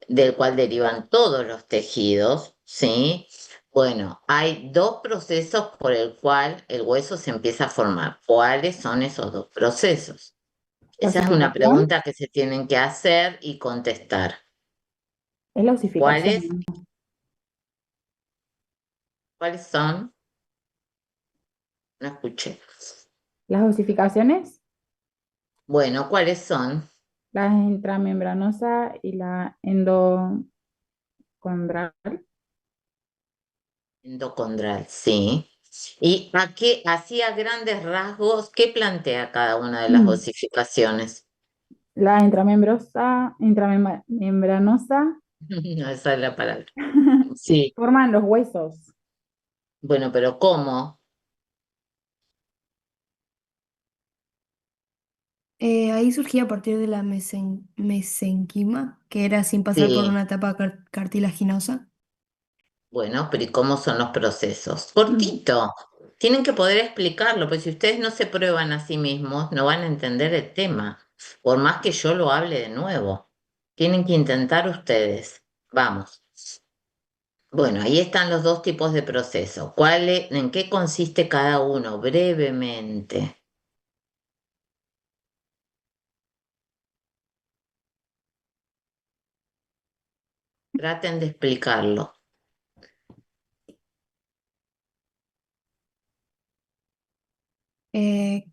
del cual derivan todos los tejidos, ¿sí? Bueno, hay dos procesos por el cual el hueso se empieza a formar. ¿Cuáles son esos dos procesos? ¿La Esa es una osificación? pregunta que se tienen que hacer y contestar. Es la osificación, ¿Cuáles, ¿no? cuáles son? No escuché. Las osificaciones, Bueno, ¿cuáles son? la intramembranosa y la endocondral. Endocondral, sí. ¿Y a qué, así a grandes rasgos, qué plantea cada una de las osificaciones? La intramembranosa No, esa es la palabra. Sí. forman los huesos. Bueno, pero ¿cómo? Ahí surgía a partir de la mesenquima, que era sin pasar por Sí, una etapa cartilaginosa. bueno, pero ¿y cómo son los procesos? Mm. Cortito. Tienen que poder explicarlo, pues si ustedes no se prueban a sí mismos, no van a entender el tema, por más que yo lo hable de nuevo. Tienen que intentar ustedes. Vamos. Bueno, ahí están los dos tipos de procesos. ¿En qué consiste cada uno? Brevemente. Traten de explicarlo. Eh,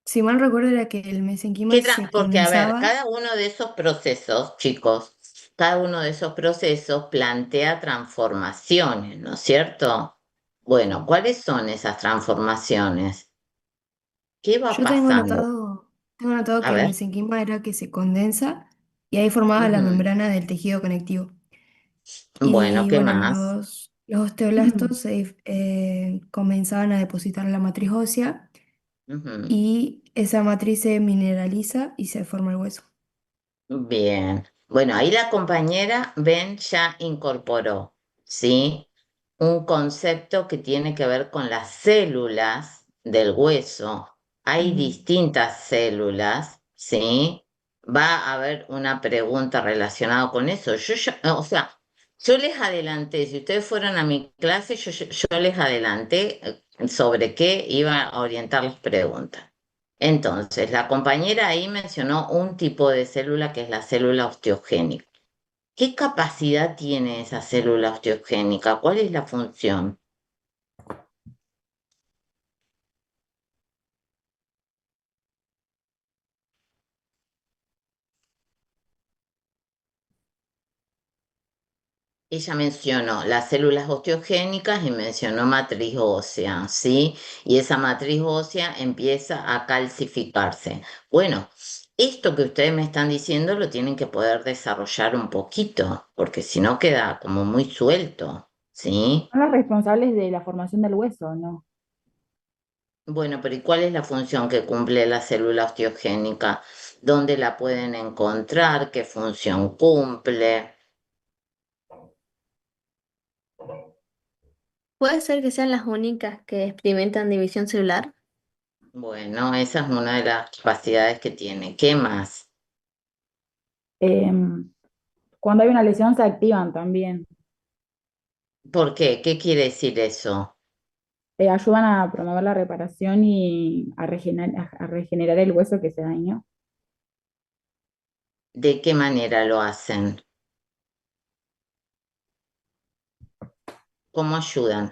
si mal recuerdo era que el mesenquima se Porque, a ver, condensaba. cada uno de esos procesos, chicos, cada uno de esos procesos plantea transformaciones, ¿no es cierto? Bueno, ¿cuáles son esas transformaciones? ¿Qué va Yo pasando? tengo anotado A que el ver, mesenquima era que se condensa y ahí formaba la ujú. membrana del tejido conectivo. Bueno, Y ¿qué bueno, más? los osteoblastos comenzaban a depositar la matriz ósea Ujú. y esa matriz se mineraliza y se forma el hueso. Bien. Bueno, ahí la compañera Ben ya incorporó, ¿sí? Un concepto que tiene que ver con las células del hueso. Hay Ujú. distintas células, ¿sí? Va a haber una pregunta relacionada con eso. O sea, yo les adelanté, si ustedes fueron a mi clase, yo les adelanté sobre qué iba a orientar las preguntas. Entonces, la compañera ahí mencionó un tipo de célula que es la célula osteogénica. ¿Qué capacidad tiene esa célula osteogénica? ¿Cuál es la función? Ella mencionó las células osteogénicas y mencionó matriz ósea, ¿sí? Y esa matriz ósea empieza a calcificarse. Bueno, esto que ustedes me están diciendo lo tienen que poder desarrollar un poquito, porque si no queda como muy suelto, ¿sí? Son las responsables de la formación del hueso, ¿no? Bueno, pero ¿y cuál es la función que cumple la célula osteogénica? ¿Dónde la pueden encontrar? ¿Qué función cumple? ¿Puede ser que sean las únicas que experimentan división celular? Bueno, esa es una de las capacidades que tiene. ¿Qué más? Em, Cuando hay una lesión se activan también. ¿Por qué? ¿Qué quiere decir eso? Ayudan a promover la reparación y a regenerar el hueso que se dañó. ¿De qué manera lo hacen? ¿Cómo ayudan?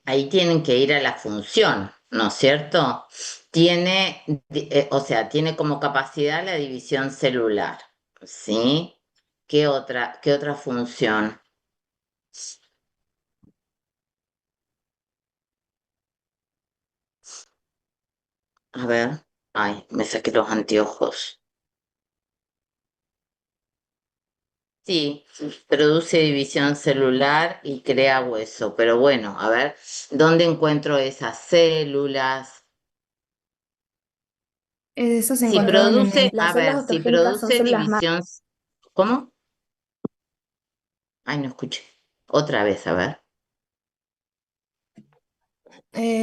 Ahí tienen que ir a la función, ¿no es cierto? O sea, tiene como capacidad la división celular, ¿sí? Qué otra función? A ver, ay, me saqué los anteojos. Sí, produce división celular y crea hueso, pero bueno, a ver, ¿dónde encuentro esas células? Esos se Si encontraban en produce, el... a Las células ver, si autogénicas son produce células madre. división, ¿cómo? Ay, no escuché. Otra vez, a ver.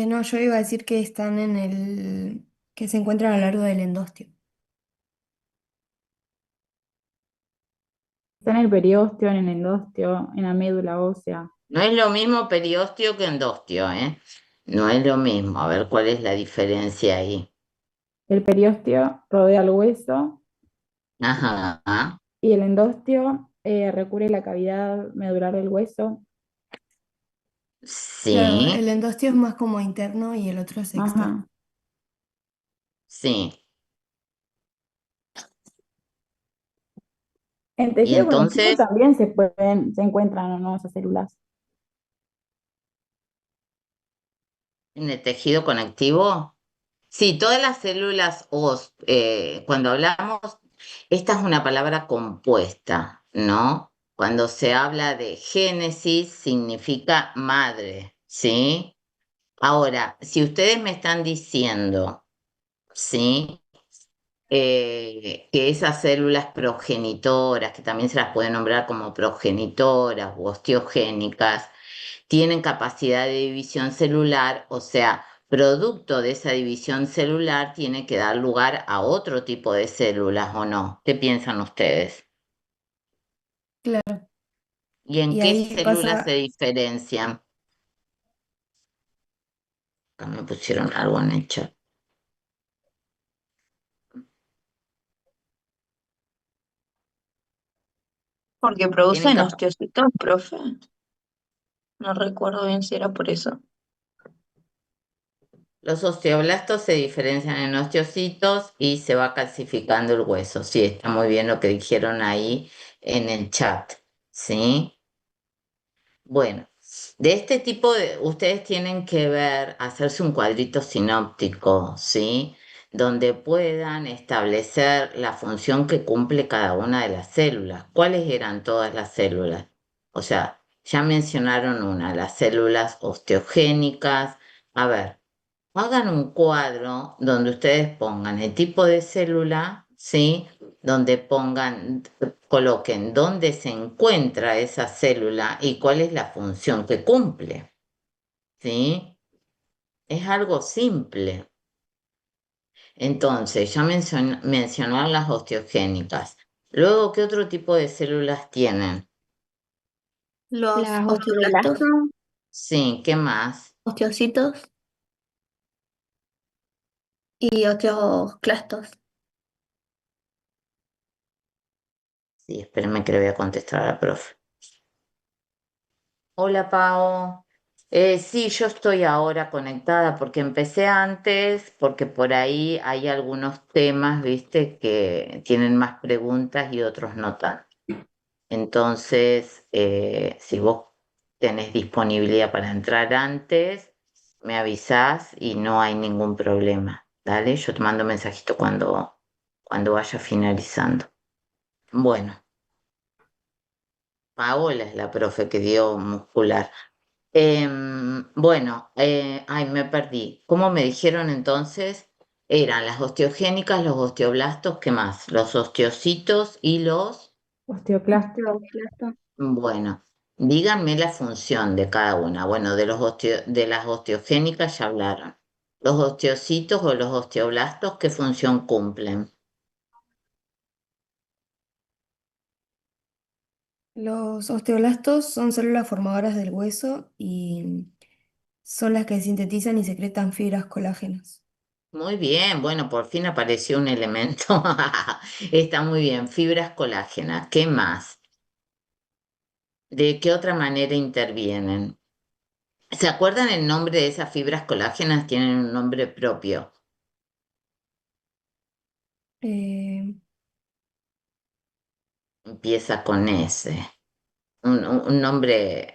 no, yo iba a decir que están en el... que se encuentran a lo largo del endostio. Está en el periósteo, en el endostio, en la médula ósea. No es lo mismo periostio que endostio, ¿eh? No es lo mismo. A ver cuál es la diferencia ahí. El periósteo rodea el hueso Ajá, y el endostio recubre la cavidad medular del hueso. Claro, sí, el endostio es más como interno y el otro es externo. Ajá. sí. En Y tejido conectivo entonces, también se encuentran o no esas células. en el tejido conectivo. Sí, todas las células cuando hablamos, esta es una palabra compuesta, ¿no? Cuando se habla de génesis, significa madre, ¿sí? Ahora, si ustedes me están diciendo ¿sí? Que esas células progenitoras, que también se las puede nombrar como progenitoras u osteogénicas, tienen capacidad de división celular, o sea, producto de esa división celular tiene que dar lugar a otro tipo de células, ¿o no? ¿Qué piensan ustedes? Claro. ¿Y en Y qué ahí células se pasa, diferencian? Acá me pusieron algo en el chat. Porque Tienen producen capa- osteocitos, profe. No recuerdo bien si era por eso. Los osteoblastos se diferencian en osteocitos y se va calcificando el hueso. Sí, está muy bien lo que dijeron ahí en el chat. ¿Sí? Bueno, de este tipo de, ustedes tienen que ver, hacerse un cuadrito sinóptico, ¿sí? Donde puedan establecer la función que cumple cada una de las células. ¿Cuáles eran todas las células? O sea, ya mencionaron una, las células osteogénicas. A ver, hagan un cuadro donde ustedes pongan el tipo de célula, ¿sí? Donde pongan, coloquen dónde se encuentra esa célula y cuál es la función que cumple, ¿sí? Es algo simple. Entonces, ya mencionaron las osteogénicas. Luego, ¿qué otro tipo de células tienen? Los Las osteoblastos, osteoblastos, Sí, ¿qué más? osteocitos y osteoclastos. Sí, espérenme que le voy a contestar a la profe. Hola, Pao. Sí, yo estoy ahora conectada porque empecé antes, porque por ahí hay algunos temas, viste, que tienen más preguntas y otros no tanto. Entonces, si vos tenés disponibilidad para entrar antes, me avisás y no hay ningún problema. Dale, yo te mando un mensajito cuando vaya finalizando. Bueno, Paola es la profe que dio muscular. Bueno, ay, me perdí. ¿Cómo me dijeron entonces? Eran las osteogénicas, los osteoblastos, ¿qué más? Los osteocitos y los... Osteoclastos. osteoclastos. Bueno, díganme la función de cada una. Bueno, de las osteogénicas ya hablaron. Los osteocitos o los osteoblastos, ¿qué función cumplen? los osteoblastos son células formadoras del hueso y son las que sintetizan y secretan fibras colágenas. Muy bien, bueno, por fin apareció un elemento. Está muy bien, fibras colágenas. ¿Qué más? ¿De qué otra manera intervienen? ¿Se acuerdan el nombre de esas fibras colágenas? Tienen un nombre propio. Eh, Empieza con S. Un nombre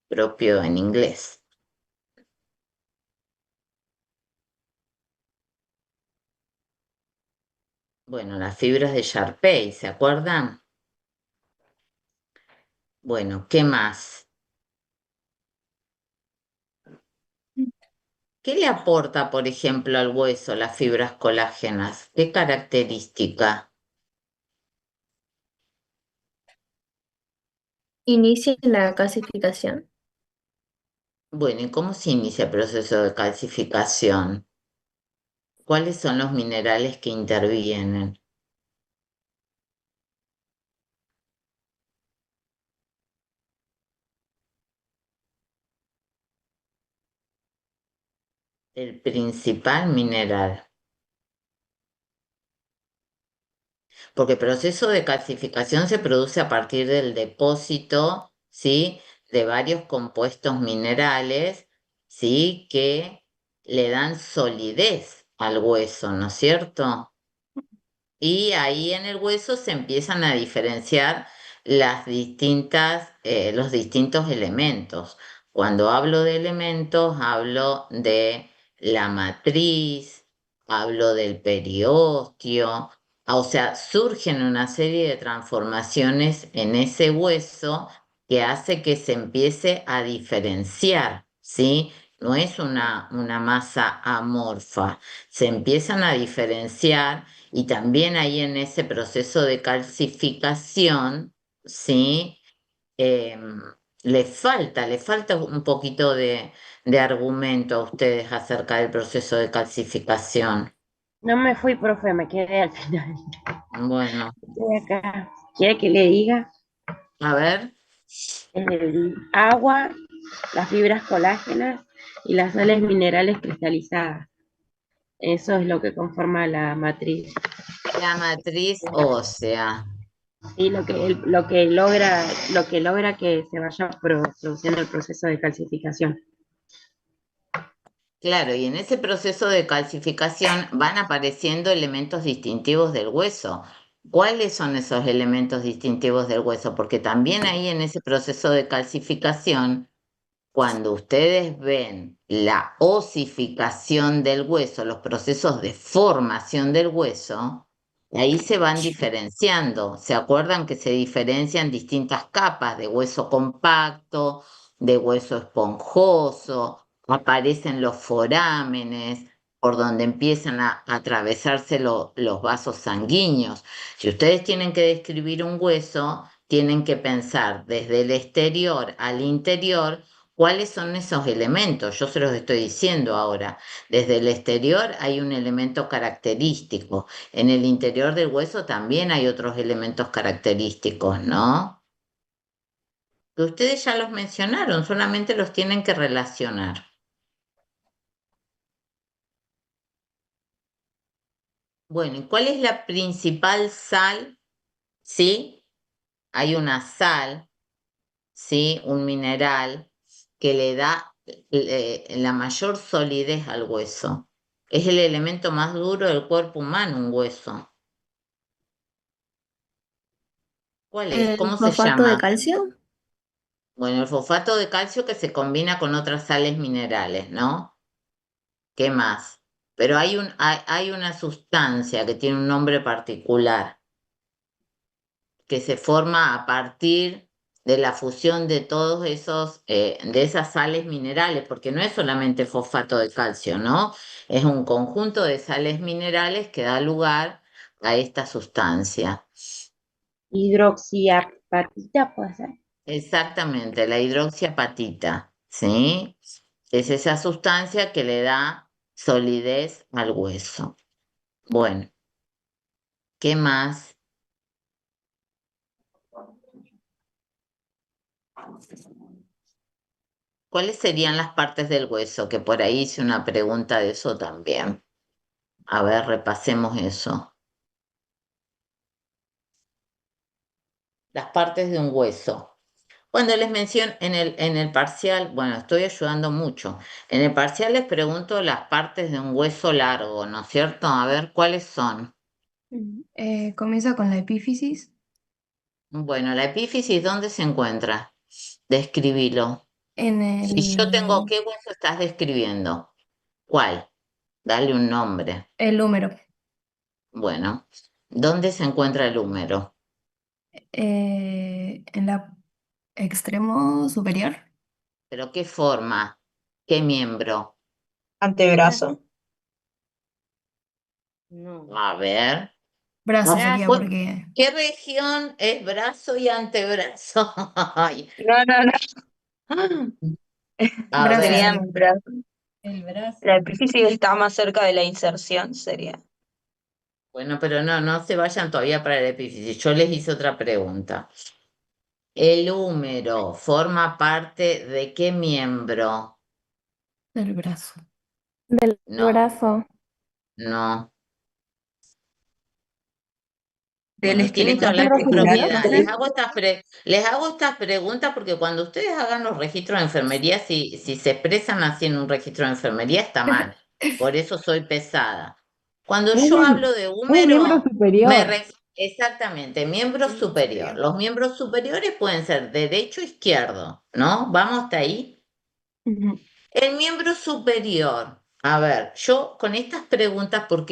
propio en inglés. Bueno, las fibras de Sharpey, ¿se acuerdan? Bueno, ¿qué más? ¿Qué le aporta, por ejemplo, al hueso las fibras colágenas? ¿Qué característica? Inicia la calcificación. Bueno, ¿y cómo se inicia el proceso de calcificación? ¿Cuáles son los minerales que intervienen? El principal mineral. Porque el proceso de calcificación se produce a partir del depósito, ¿sí? De varios compuestos minerales, ¿sí? Que le dan solidez al hueso, ¿no es cierto? Y ahí en el hueso se empiezan a diferenciar los distintos elementos. Cuando hablo de elementos, hablo de la matriz, hablo del periósteo, o sea, surgen una serie de transformaciones en ese hueso que hace que se empiece a diferenciar, ¿sí? no es una masa amorfa. Se empiezan a diferenciar y también ahí en ese proceso de calcificación, ¿sí? Em, le falta un poquito de argumento a ustedes acerca del proceso de calcificación. No me fui, profe, me quedé al final. Bueno, Estoy acá. ¿Quiere que le diga? a ver, El agua, las fibras colágenas y las sales minerales cristalizadas. Eso es lo que conforma la matriz. la matriz ósea. Y lo que logra que se vaya produciendo el proceso de calcificación. Claro, y en ese proceso de calcificación van apareciendo elementos distintivos del hueso. ¿Cuáles son esos elementos distintivos del hueso? Porque también ahí en ese proceso de calcificación, cuando ustedes ven la osificación del hueso, los procesos de formación del hueso, ahí se van diferenciando. ¿Se acuerdan que se diferencian distintas capas de hueso compacto, de hueso esponjoso? Aparecen los forámenes por donde empiezan a atravesarse los vasos sanguíneos. Si ustedes tienen que describir un hueso, tienen que pensar desde el exterior al interior. ¿Cuáles son esos elementos? Yo se los estoy diciendo ahora. Desde el exterior hay un elemento característico. En el interior del hueso también hay otros elementos característicos, ¿no? Que ustedes ya los mencionaron, solamente los tienen que relacionar. Bueno, ¿y cuál es la principal sal? ¿Sí? Hay una sal, ¿sí? Un mineral que le da la mayor solidez al hueso. Es el elemento más duro del cuerpo humano, un hueso. ¿Cuál es? ¿El ¿Cómo se fosfato de llama? calcio? Bueno, el fosfato de calcio que se combina con otras sales minerales, ¿no? ¿Qué más? Pero hay una sustancia que tiene un nombre particular, que se forma a partir de la fusión de todos esos, de esas sales minerales, porque no es solamente fosfato de calcio, ¿no? Es un conjunto de sales minerales que da lugar a esta sustancia. Hidroxiapatita puede ser. Exactamente, la hidroxiapatita, ¿sí? Es esa sustancia que le da solidez al hueso. Bueno, ¿qué más? ¿Cuáles serían las partes del hueso? Que por ahí hice una pregunta de eso también. A ver, repasemos eso. Las partes de un hueso. Cuando les menciono en el parcial, bueno, estoy ayudando mucho. En el parcial les pregunto las partes de un hueso largo, ¿no es cierto? A ver, ¿cuáles son? Comienza con la epífisis Bueno, la epífisis, ¿dónde se encuentra? Describilo. en Si yo tengo, el, ¿qué hueso estás describiendo? ¿Cuál? Dale un nombre. el húmero. Bueno, ¿dónde se encuentra el húmero? En la extremo superior. ¿Pero qué forma? ¿Qué miembro? Antebrazo. No. A ver. Brazo Ah, sería Brazo. porque ¿Qué región es brazo y antebrazo? Ay, No, no, no. a brazo Sería ver. sería. mi brazo. El brazo. La epífisis está más cerca de la inserción, sería. Bueno, pero no se vayan todavía para el epífisis. Yo les hice otra pregunta. ¿El húmero forma parte de qué miembro? Del brazo. Del No, brazo. no. Del Bueno, tienen que esqueleto hablar ¿Miembro con articular, superior, propiedad. ¿no? profe? Les hago estas preguntas porque cuando ustedes hagan los registros de enfermería, si se expresan así en un registro de enfermería, está mal. Por eso soy pesada. Cuando yo hablo de Miembro húmero, superior. exactamente, miembro Miembro superior. superior. Los miembros superiores pueden ser derecho o izquierdo, ¿no? ¿Vamos hasta ahí? Ujú. El miembro superior. A ver, yo con estas preguntas, ¿por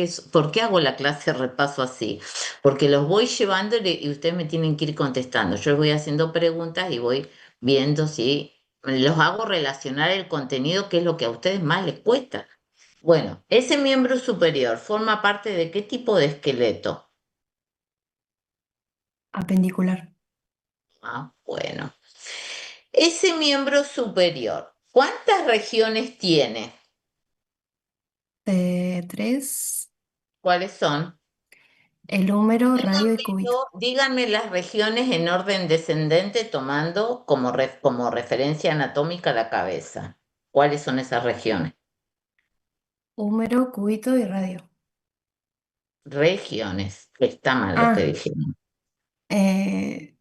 qué hago la clase de repaso así? Porque los voy llevando y ustedes me tienen que ir contestando. Yo les voy haciendo preguntas y voy viendo si los hago relacionar el contenido, que es lo que a ustedes más les cuesta. Bueno, ese miembro superior forma parte de qué tipo de esqueleto. Apendicular. Ah, bueno. Ese miembro superior, ¿cuántas regiones tiene? 3. ¿Cuáles son? El húmero, radio y cúbito. Díganme las regiones en orden descendente tomando como referencia anatómica la cabeza. ¿Cuáles son esas regiones? Húmero, cúbito y radio. Regiones. Está mal lo que Ah, dijimos. eh,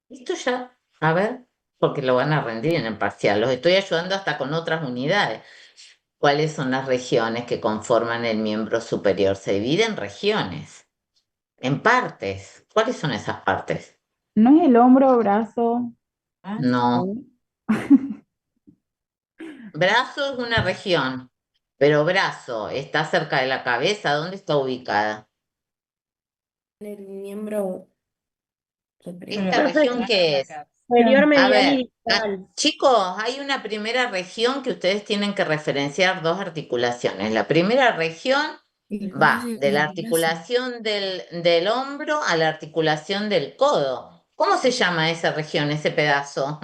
Esto ya, a ver, porque lo van a rendir en el parcial. Los estoy ayudando hasta con otras unidades. ¿Cuáles son las regiones que conforman el miembro superior? Se divide en regiones, en partes. ¿Cuáles son esas partes? ¿No es el hombro, brazo? No. Brazo es una región, pero brazo está cerca de la cabeza. ¿Dónde está ubicada? el miembro superior. ¿Esta región qué es? Superior, A medial y ver, distal. chicos, hay una primera región que ustedes tienen que referenciar dos articulaciones. La primera región ¿Y cómo va se de la llama eso? articulación del hombro a la articulación del codo. ¿Cómo se llama esa región, ese pedazo?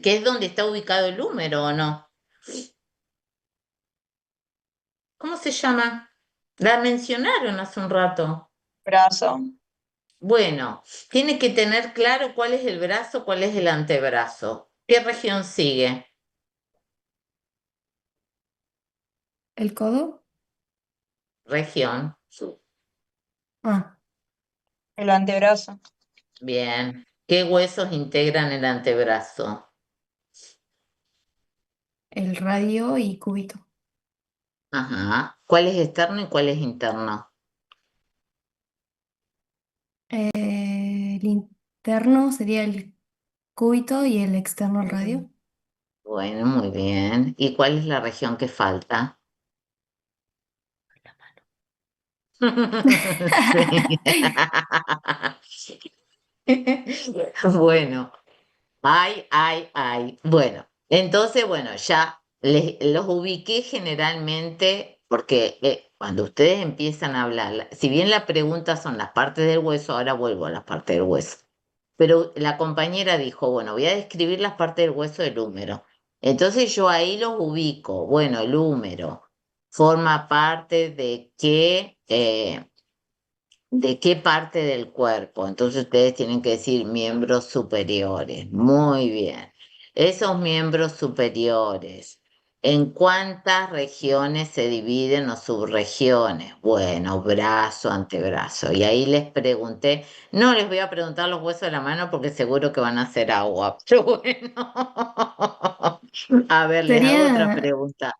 ¿Que es donde está ubicado el húmero o no? ¿Cómo se llama? La mencionaron hace un rato. Brazo. Bueno, tiene que tener claro cuál es el brazo, cuál es el antebrazo. ¿Qué región sigue? ¿El codo? Región. Ah, El antebrazo. Bien. ¿Qué huesos integran el antebrazo? el radio y cúbito. Ajá. ¿Cuál es externo y cuál es interno? El interno sería el cúbito y el externo el radio. Bueno, muy bien. ¿Y cuál es la región que falta? Sí. Bueno, ay. Bueno, entonces, bueno, ya los ubiqué generalmente porque cuando ustedes empiezan a hablar, si bien la pregunta son las partes del hueso, ahora vuelvo a las partes del hueso. Pero la compañera dijo, bueno, voy a describir las partes del hueso del húmero. Entonces yo ahí los ubico. Bueno, el húmero forma parte de qué parte del cuerpo. Entonces ustedes tienen que decir miembros superiores. Muy bien. Esos miembros superiores, ¿en cuántas regiones se dividen o subregiones? Bueno, brazo, antebrazo. Y ahí les pregunté, no les voy a preguntar los huesos de la mano porque seguro que van a hacer agua. Pero bueno, a ver, les hago otra Sería pregunta.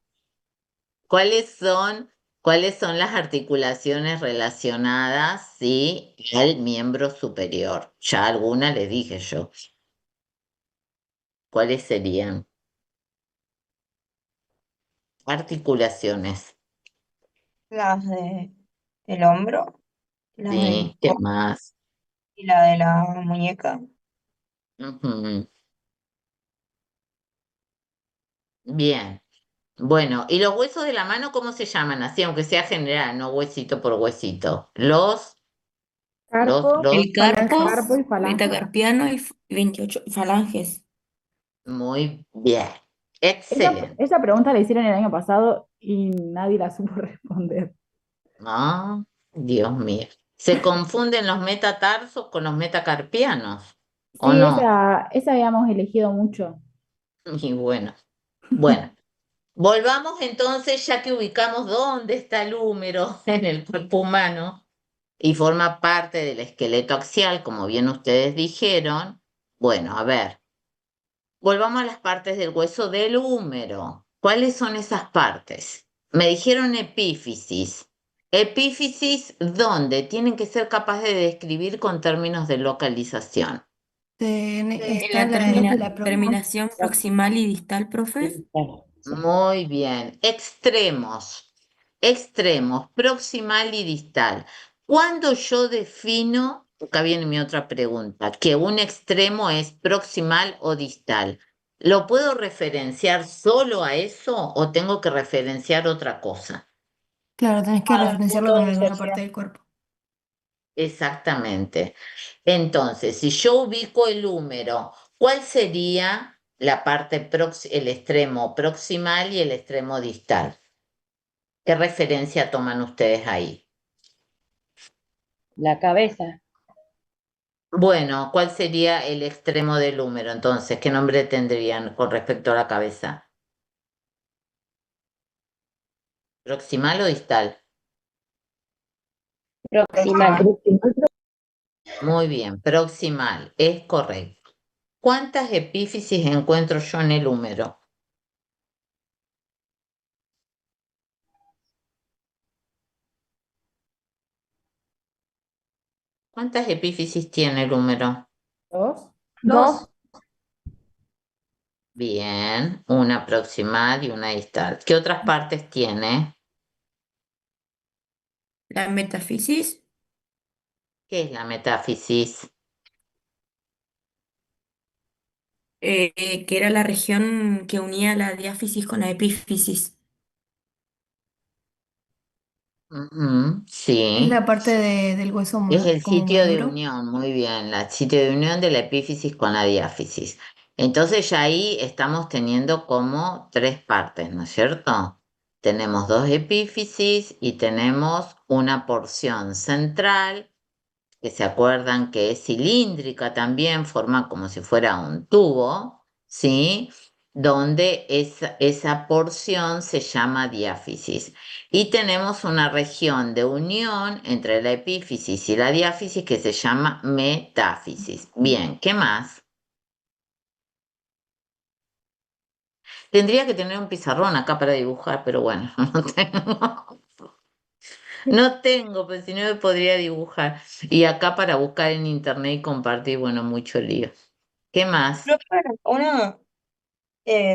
¿Cuáles son, ¿cuáles son las articulaciones relacionadas, sí, al miembro superior? Ya alguna les dije yo. ¿Cuáles serían? Articulaciones. Las del hombro, las del Sí, ¿qué codo más? y la de la muñeca. Ujú. Bien. Bueno, ¿y los huesos de la mano cómo se llaman? Así, aunque sea general, no huesito por huesito. Los, Carpo, los, El carpo, carpo y falange. metacarpiano y 28 falanges. muy bien. Esa, Excelente. esa pregunta la hicieron el año pasado y nadie la supo responder. Ah, Dios mío. ¿Se confunden los metatarsos con los metacarpianos? ¿O Sí, no? esa habíamos elegido mucho. Y bueno, volvamos entonces, ya que ubicamos dónde está el húmero en el cuerpo humano y forma parte del esqueleto axial, como bien ustedes dijeron. Bueno, a ver, volvamos a las partes del hueso del húmero. ¿Cuáles son esas partes? Me dijeron epífisis. Epífisis, ¿dónde? Tienen que ser capaces de describir con términos de localización. En está la la terminación proximal y distal, profe. Muy bien. Extremos. Extremos, proximal y distal. Cuando yo defino, acá viene mi otra pregunta, que un extremo es proximal o distal, ¿lo puedo referenciar solo a eso o tengo que referenciar otra cosa? Claro, tenés que Al referenciarlo punto con de alguna parte inserción. del cuerpo. Exactamente. Entonces, si yo ubico el húmero, ¿cuál sería la parte el extremo proximal y el extremo distal? ¿Qué referencia toman ustedes ahí? La cabeza. Bueno, ¿cuál sería el extremo del húmero entonces? ¿Qué nombre tendrían con respecto a la cabeza? ¿Proximal o distal? Proximal. Muy bien, proximal, es correcto. ¿Cuántas epífisis encuentro yo en el húmero? ¿Cuántas epífisis tiene el húmero? ¿Dos? Dos. Bien, una proximal y una distal. ¿Qué otras partes tiene? La metafisis, ¿Qué es la metáfisis? que era la región que unía la diáfisis con la epífisis. Ujú, Es sí, la parte del hueso es el como sitio de maduro. unión, muy bien, el sitio de unión de la epífisis con la diáfisis. Entonces ya ahí estamos teniendo como tres partes, ¿no es cierto? Tenemos dos epífisis y tenemos una porción central que se acuerdan que es cilíndrica también, forma como si fuera un tubo, ¿sí? Donde esa porción se llama diáfisis. Y tenemos una región de unión entre la epífisis y la diáfisis que se llama metáfisis. Bien, ¿qué más? Tendría que tener un pizarrón acá para dibujar, pero bueno, no tengo. No tengo, pues si no me podría dibujar. Y acá para buscar en internet y compartir, bueno, mucho lío. ¿Qué más? Profe,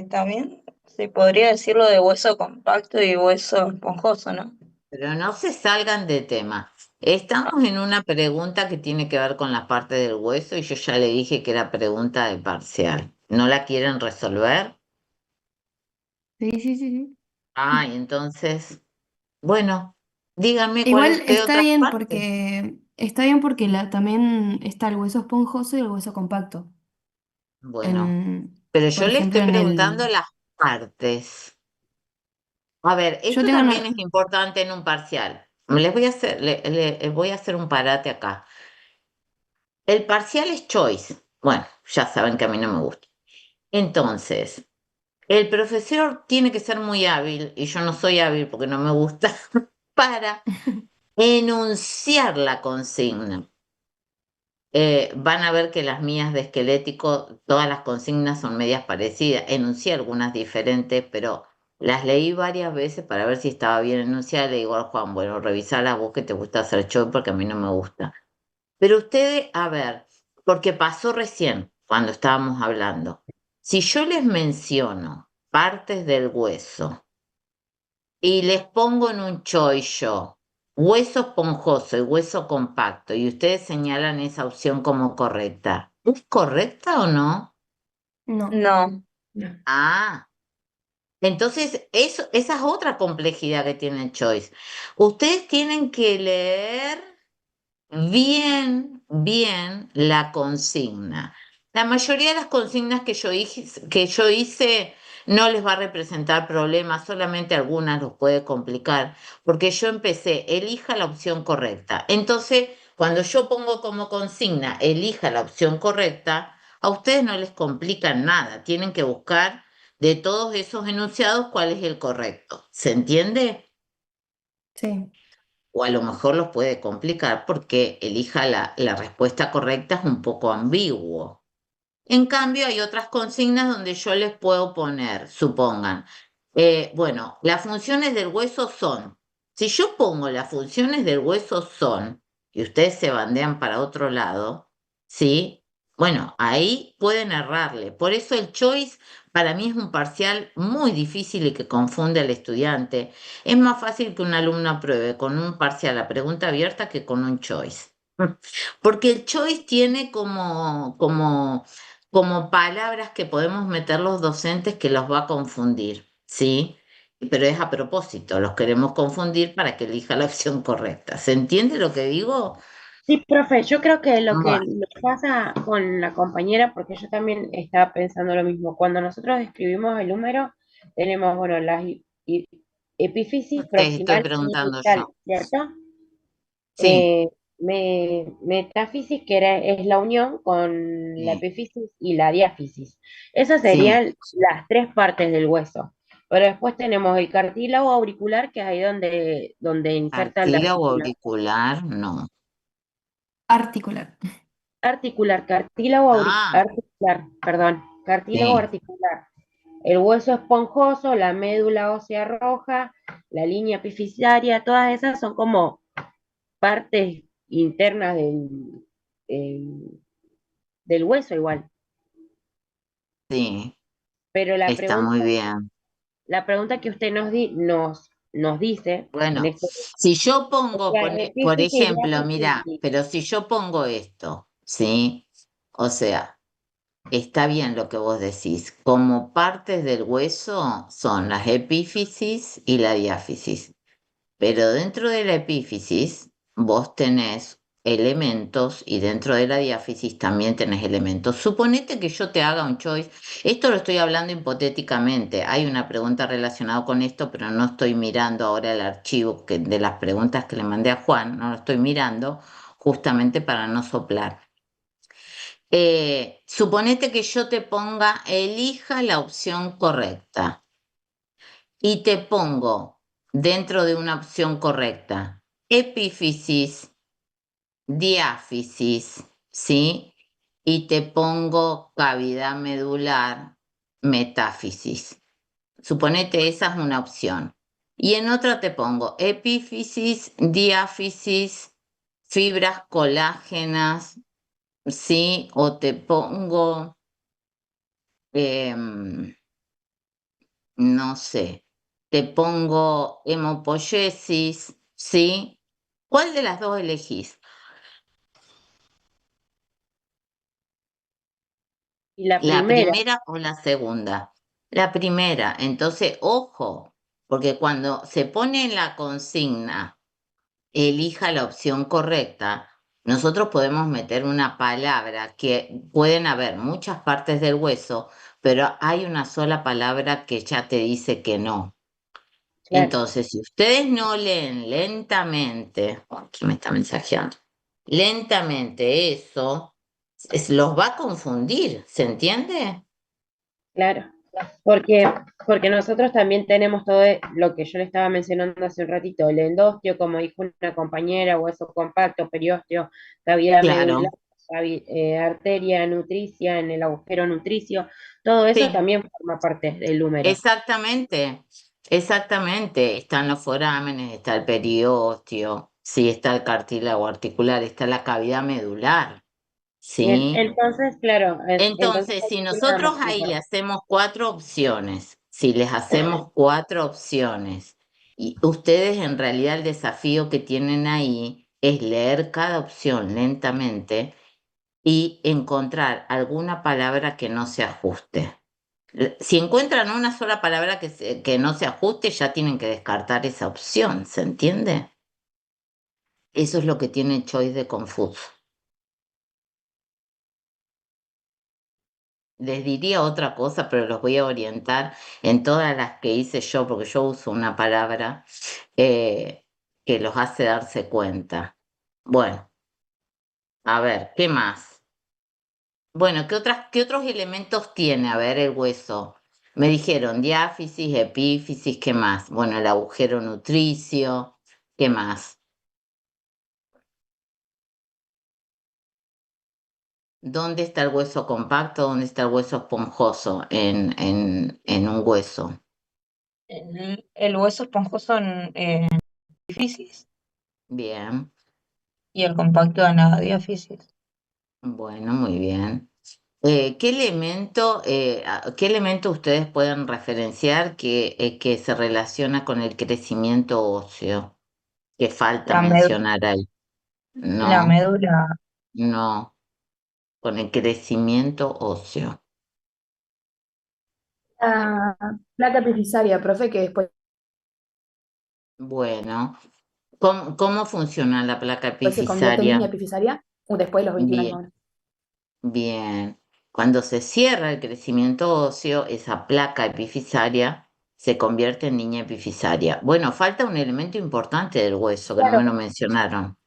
también se podría decir lo de hueso compacto y hueso esponjoso, ¿no? Pero no se salgan de tema. Estamos en una pregunta que tiene que ver con la parte del hueso y yo ya le dije que era pregunta de parcial. ¿No la quieren resolver? Sí, sí, sí, sí. Ah, y entonces, bueno, díganme Igual qué otras partes. está bien porque también está el hueso esponjoso y el hueso compacto. Bueno, En, pero por yo le ejemplo, estoy en preguntando el. las partes. A ver, Yo esto tengo también es una. importante en un parcial. Les voy a hacer, les voy a hacer un parate acá. El parcial es choice. Bueno, ya saben que a mí no me gusta. Entonces, el profesor tiene que ser muy hábil, y yo no soy hábil porque no me gusta, para enunciar la consigna. Van a ver que las mías de esquelético, todas las consignas son medias parecidas. Enuncié algunas diferentes, pero las leí varias veces para ver si estaba bien enunciada. Le digo al Juan, bueno, revisala vos que te gusta hacer show porque a mí no me gusta. Pero ustedes, a ver, porque pasó recién cuando estábamos hablando. Si yo les menciono partes del hueso y les pongo en un choice hueso esponjoso y hueso compacto, y ustedes señalan esa opción como correcta, ¿es correcta o no? No. No. No. Ah, entonces esa es otra complejidad que tiene el choice. Ustedes tienen que leer bien, bien la consigna. La mayoría de las consignas que yo hice no les va a representar problemas, solamente algunas los puede complicar, porque yo empecé, elija la opción correcta. Entonces, cuando yo pongo como consigna, elija la opción correcta, a ustedes no les complican nada, tienen que buscar de todos esos enunciados cuál es el correcto. ¿Se entiende? Sí. O a lo mejor los puede complicar porque elija la respuesta correcta es un poco ambiguo. En cambio, hay otras consignas donde yo les puedo poner, supongan, bueno, las funciones del hueso son, si yo pongo las funciones del hueso son, y ustedes se bandean para otro lado, ¿sí? Bueno, ahí pueden errarle. Por eso el choice para mí es un parcial muy difícil y que confunde al estudiante. Es más fácil que un alumno apruebe con un parcial a pregunta abierta que con un choice. Porque el choice tiene como palabras que podemos meter los docentes que los va a confundir, ¿sí? Pero es a propósito, los queremos confundir para que elija la opción correcta. ¿Se entiende lo que digo? Sí, profe, yo creo que lo que Bueno, nos pasa con la compañera, porque yo también estaba pensando lo mismo, cuando nosotros escribimos el número, tenemos, bueno, epífisis, te estoy proximal y preguntando yo. distal, ¿cierto? Sí, Metáfisis, que es la unión con la sí, epífisis y la diáfisis. Esas sí. serían las tres partes del hueso. Pero después tenemos el cartílago auricular, que es ahí donde insertan la Cartílago articulación. auricular, no. Articular. Articular, cartílago Ah, articular, perdón, cartílago sí, articular. El hueso esponjoso, la médula ósea roja, la línea epifisaria, todas esas son como partes internas del hueso igual. sí, Pero está muy bien. la pregunta que usted nos dice en Bueno, este, si yo pongo, la por epífisis, ejemplo, diáfisis mira, pero si yo pongo esto, ¿sí? O sea, está bien lo que vos decís. Como partes del hueso son las epífisis y la diáfisis. Pero dentro de la epífisis vos tenés elementos y dentro de la diáfisis también tenés elementos. Suponete que yo te haga un choice. Esto lo estoy hablando hipotéticamente. Hay una pregunta relacionada con esto, pero no estoy mirando ahora el archivo de las preguntas que le mandé a Juan. No lo estoy mirando justamente para no soplar. Suponete que yo te ponga, elija la opción correcta y te pongo dentro de una opción correcta epífisis, diáfisis, ¿sí? Y te pongo cavidad medular, metáfisis. Suponete esa es una opción. Y en otra te pongo epífisis, diáfisis, fibras colágenas, ¿sí? O te pongo, em, no sé, te pongo hemopoiesis, ¿sí? ¿Cuál de las dos elegís? y la ¿La primera, primera o la segunda? La primera. Entonces, ojo, porque cuando se pone en la consigna, elija la opción correcta, nosotros podemos meter una palabra que pueden haber muchas partes del hueso, pero hay una sola palabra que ya te dice que no. claro, Entonces, si ustedes no leen lentamente, aquí me está mensajeando, lentamente eso, los va a confundir, ¿se entiende? claro. Porque, porque nosotros también tenemos todo lo que yo le estaba mencionando hace un ratito, el endostio, como dijo una compañera, hueso compacto, periósteo, cavidad medular, Claro, arteria nutricia en el agujero nutricio, todo eso sí, también forma parte del número. exactamente, exactamente. Están los forámenes, está el periósteo, sí, está el cartílago articular, está la cavidad medular, Bien, ¿sí? entonces, claro, entonces Entonces, si aquí nada más nosotros ahí le mejor. hacemos cuatro opciones, si les hacemos cuatro opciones, y ustedes en realidad el desafío que tienen ahí es leer cada opción lentamente y encontrar alguna palabra que no se ajuste. Si encuentran una sola palabra que no se ajuste, ya tienen que descartar esa opción, ¿se entiende? Eso es lo que tiene Choice de confuso. Les diría otra cosa, pero los voy a orientar en todas las que hice yo, porque yo uso una palabra eh, que los hace darse cuenta. Bueno, a ver, ¿qué más? Bueno, qué otros elementos tiene? A ver, el hueso. Me dijeron diáfisis, epífisis, ¿qué más? Bueno, el agujero nutricio, ¿qué más? ¿Dónde está el hueso compacto? ¿Dónde está el hueso esponjoso en un hueso? El hueso esponjoso en diáfisis Bien, y el compacto en la diáfisis. Bueno, muy bien. ¿Qué elemento ustedes pueden referenciar que se relaciona con el crecimiento óseo? Que falta La, med- mencionar ahí. la No, médula, no, con el crecimiento óseo. La placa epifisaria, profe, que Bueno, ¿cómo funciona la placa después se convierte en epifisaria? niña epifisaria, después de los 21 años Bien, más o menos. bien. Cuando se cierra el crecimiento óseo, esa placa epifisaria se convierte en niña epifisaria. Bueno, falta un elemento importante del hueso que no me lo Claro. mencionaron,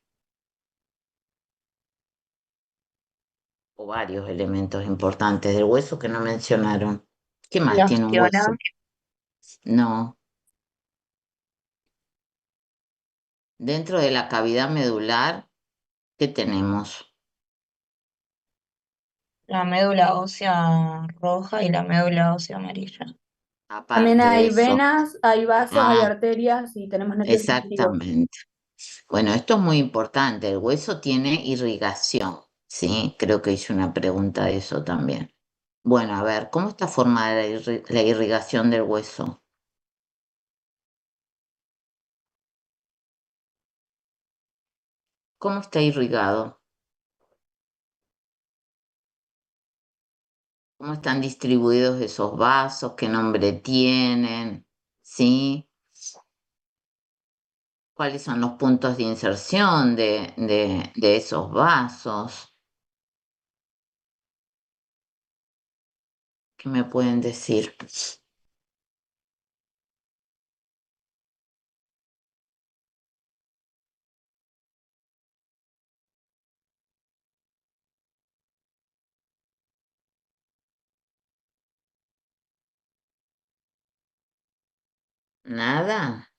o varios elementos importantes del hueso que no mencionaron. ¿Qué más la tiene un hueso? osteola, No, dentro de la cavidad medular, ¿qué tenemos? la médula ósea roja y la médula ósea amarilla. También Aparte de hay eso. venas, hay vasos, hay Ah, arterias y tenemos nervios sensitivos. exactamente. Bueno, esto es muy importante. El hueso tiene irrigación, ¿sí? Creo que hice una pregunta de eso también. Bueno, a ver, ¿cómo está formada la irrigación del hueso? ¿Cómo está irrigado? ¿Cómo están distribuidos esos vasos? ¿Qué nombre tienen? ¿Sí? ¿Cuáles son los puntos de inserción de esos vasos? ¿Qué me pueden decir? ¿Nada?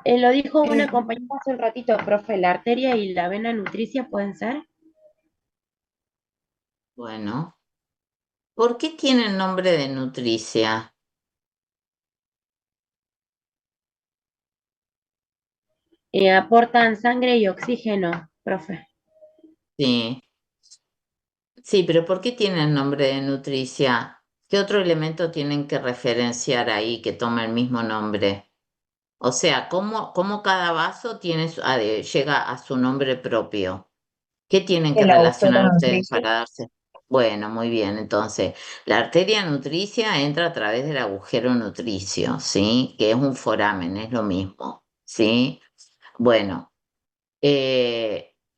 Lo dijo una Eh, compañera hace un ratito, profe, la arteria y la vena nutricia pueden ser. Bueno, ¿por qué tiene el nombre de nutricia? Aportan sangre y oxígeno, profe. Sí, sí, pero ¿por qué tiene el nombre de nutricia? ¿Qué otro elemento tienen que referenciar ahí que toma el mismo nombre? O sea, ¿cómo cada vaso llega a su nombre propio? ¿Qué tienen que El agujero relacionar ustedes nutricio. para darse? Bueno, muy bien. Entonces, la arteria nutricia entra a través del agujero nutricio, ¿sí? Que es un foramen, es lo mismo, ¿sí? Bueno,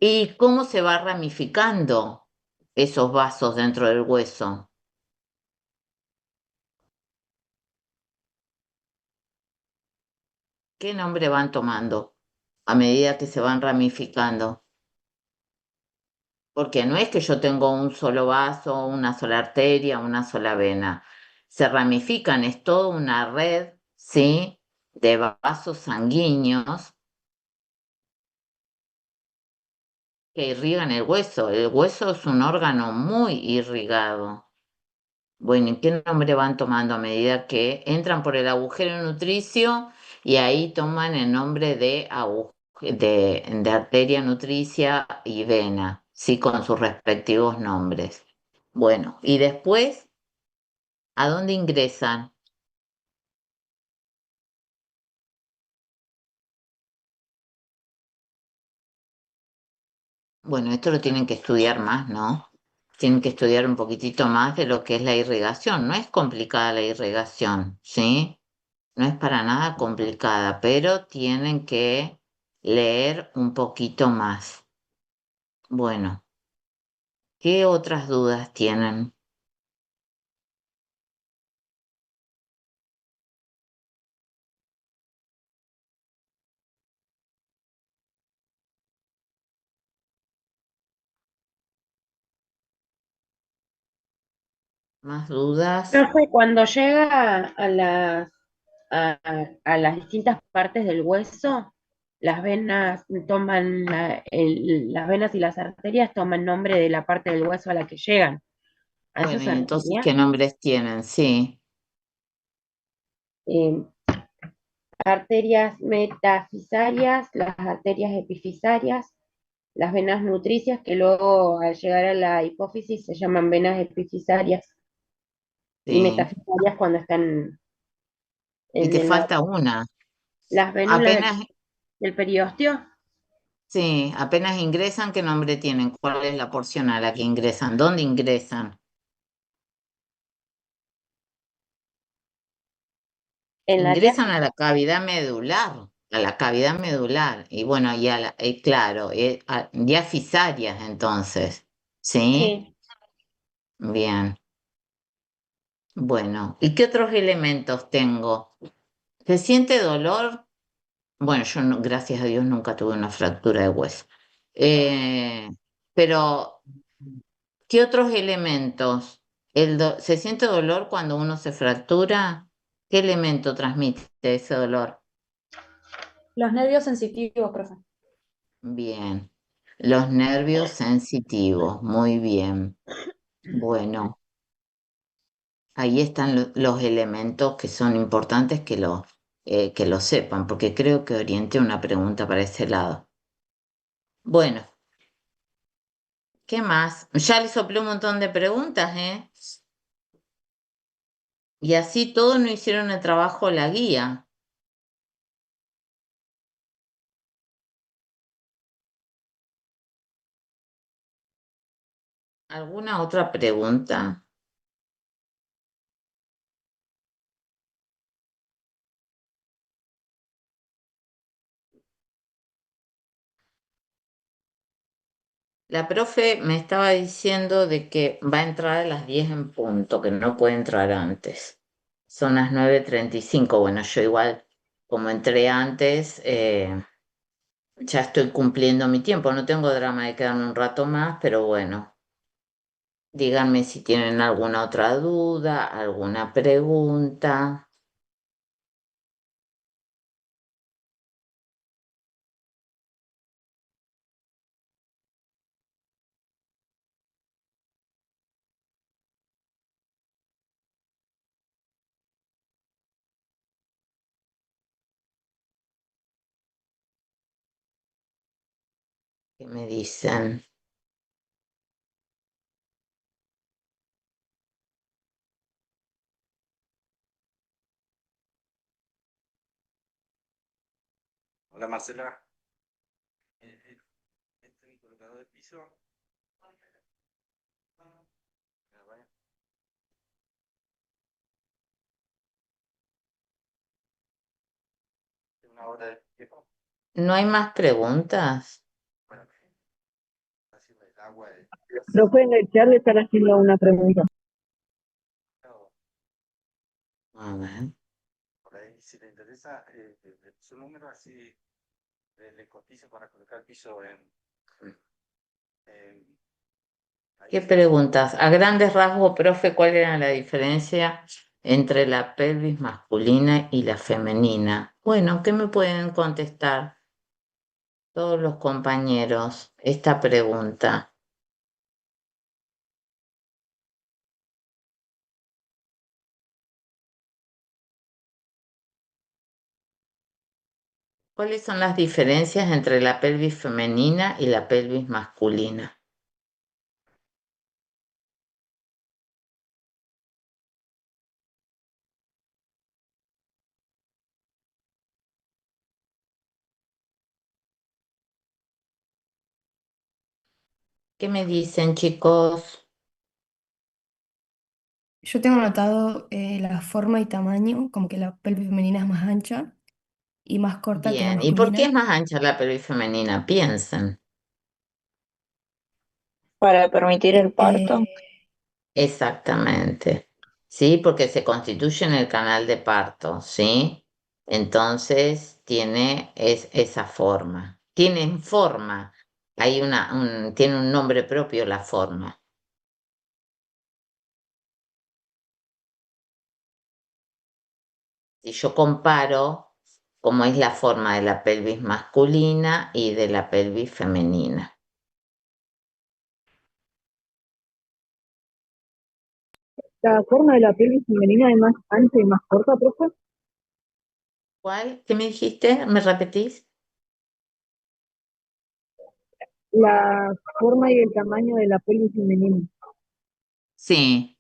¿y cómo se va ramificando esos vasos dentro del hueso? ¿Qué nombre van tomando a medida que se van ramificando? Porque no es que yo tengo un solo vaso, una sola arteria, una sola vena. Se ramifican, es toda una red, ¿sí? De vasos sanguíneos que irrigan el hueso. El hueso es un órgano muy irrigado. Bueno, ¿y qué nombre van tomando a medida que entran por el agujero nutricio y ahí toman el nombre de arteria nutricia y vena, sí, con sus respectivos nombres? Bueno, y después, ¿a dónde ingresan? Bueno, esto lo tienen que estudiar más, ¿no? Tienen que estudiar un poquitito más de lo que es la irrigación. No es complicada la irrigación, ¿sí? No es para nada complicada, pero tienen que leer un poquito más. Bueno, ¿qué otras dudas tienen? ¿Más dudas? Profe, cuando llega a las distintas partes del hueso, las venas las venas y las arterias toman nombre de la parte del hueso a la que llegan. ¿A eso Bueno, se y entonces, refería? ¿qué nombres tienen? Sí. eh, arterias metafisarias, las arterias epifisarias, las venas nutricias, que luego al llegar a la hipófisis se llaman venas epifisarias y Sí. metafisarias cuando están Y en te el, falta una. las vénulas Apenas, del periósteo. sí, apenas ingresan, ¿qué nombre tienen? ¿Cuál es la porción a la que ingresan? ¿Dónde ingresan? En la Ingresan diáfise, a la cavidad medular, y bueno, claro, diafisarias entonces, ¿sí? sí. Bien, bueno, ¿y qué otros elementos tengo? ¿Se siente dolor? Bueno, yo gracias a Dios nunca tuve una fractura de hueso. Eh, pero, ¿qué otros elementos? ¿Se siente dolor cuando uno se fractura? ¿Qué elemento transmite ese dolor? Los nervios sensitivos, profe. Bien. Los nervios sensitivos, muy bien. Bueno, ahí están los elementos que son importantes que lo sepan, porque creo que orienté una pregunta para ese lado. Bueno, ¿qué más? Ya le soplé un montón de preguntas, ¿eh? Y así todos no hicieron el trabajo la guía. ¿Alguna otra pregunta? La profe me estaba diciendo de que va a entrar a las 10 en punto, que no puede entrar antes. Son las 9:35. Bueno, yo igual, como entré antes, ya estoy cumpliendo mi tiempo. No tengo drama de quedarme un rato más, pero bueno, díganme si tienen alguna otra duda, alguna pregunta. ¿Qué me dicen? Hola Marcela. ¿Este colocador de piso? Una hora de tiempo. ¿No hay más preguntas? Bueno, haciendo el agua de Profe, en el chat le están haciendo una pregunta. A ver. por ahí, si le interesa, su número así le cotizo para colocar piso en ¿Qué ahí. preguntas? A grandes rasgos, profe, ¿cuál era la diferencia entre la pelvis masculina y la femenina? Bueno, ¿qué me pueden contestar todos los compañeros esta pregunta? ¿Cuáles son las diferencias entre la pelvis femenina y la pelvis masculina? ¿Qué me dicen, chicos? Yo tengo anotado la forma y tamaño, como que la pelvis femenina es más ancha y más corta que la Bien, ¿y por qué es masculina. más ancha la pelvis femenina? Piensen. Para permitir el parto. Eh, Exactamente. Sí, porque se constituye en el canal de parto, ¿sí? Entonces tiene esa forma. Tienen forma. Tiene un nombre propio la forma. Si yo comparo cómo es la forma de la pelvis masculina y de la pelvis femenina. ¿La forma de la pelvis femenina es más ancha y más corta, profe? ¿Cuál? ¿Qué me dijiste? ¿Me repetís? La forma y el tamaño de la pelvis femenina. Sí.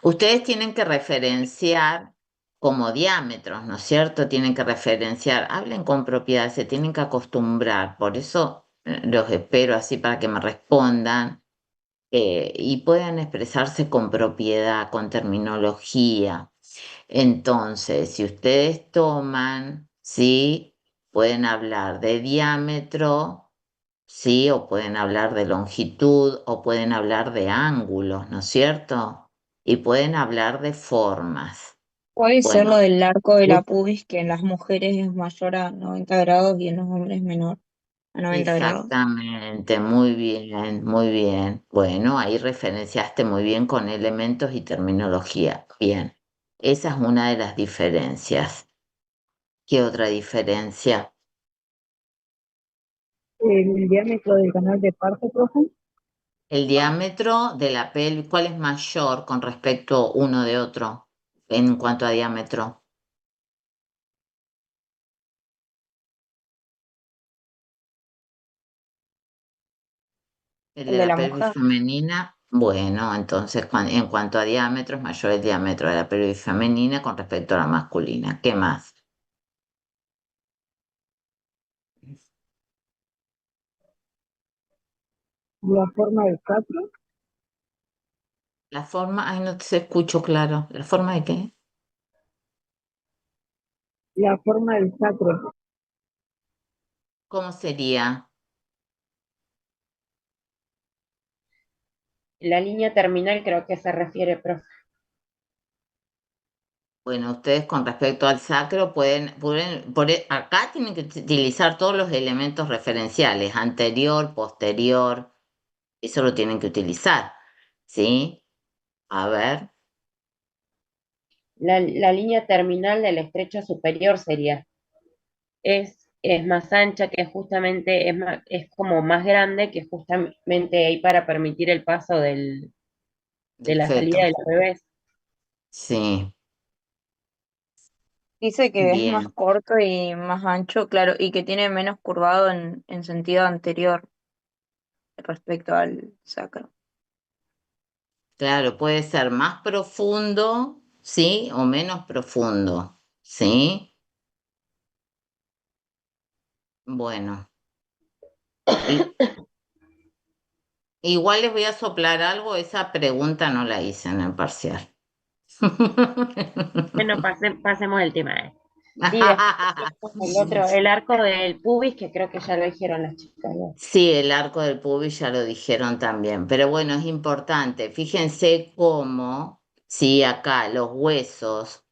Ustedes tienen que referenciar como diámetros, ¿no es cierto? Tienen que referenciar, hablen con propiedad, se tienen que acostumbrar. Por eso los espero así para que me respondan y puedan expresarse con propiedad, con terminología. Entonces, si ustedes toman, ¿sí? Pueden hablar de diámetro, ¿sí? O pueden hablar de longitud, o pueden hablar de ángulos, ¿no es cierto? Y pueden hablar de formas. Puede ser lo Bueno, del arco de la u- pubis, que en las mujeres es mayor a 90 grados y en los hombres menor a 90 grados. exactamente, muy bien, muy bien. Bueno, ahí referenciaste muy bien con elementos y terminología. Bien, esa es una de las diferencias. ¿Qué otra diferencia? El diámetro del canal de parto, profe. El diámetro de la pelvis, ¿cuál es mayor con respecto uno de otro en cuanto a diámetro? El El de de la la pelvis mujer. femenina, bueno, entonces en cuanto a diámetro es mayor el diámetro de la pelvis femenina con respecto a la masculina. ¿Qué más? La forma del sacro. La forma, ay, no te escucho claro. ¿La forma de qué? La forma del sacro. ¿Cómo sería? La línea terminal creo que se refiere, profe. Bueno, ustedes con respecto al sacro acá tienen que utilizar todos los elementos referenciales, anterior, posterior, eso lo tienen que utilizar, ¿sí? A ver, La línea terminal del estrecho superior sería. Es más ancha, que justamente es como más grande, que justamente ahí para permitir el paso de del la salida feto, de los bebés. sí, Dice que es más bien, corto y más ancho, claro, y que tiene menos curvado en sentido anterior respecto al sacro. claro, puede ser más profundo, ¿sí? O menos profundo, ¿sí? Bueno, y igual les voy a soplar algo, esa pregunta no la hice en el parcial. Bueno, pasemos el tema. Sí, después el otro, el arco del pubis, que creo que ya lo dijeron las chicas, ¿no? Sí, el arco del pubis ya lo dijeron también, pero bueno, es importante. Fíjense cómo, sí, acá los huesos,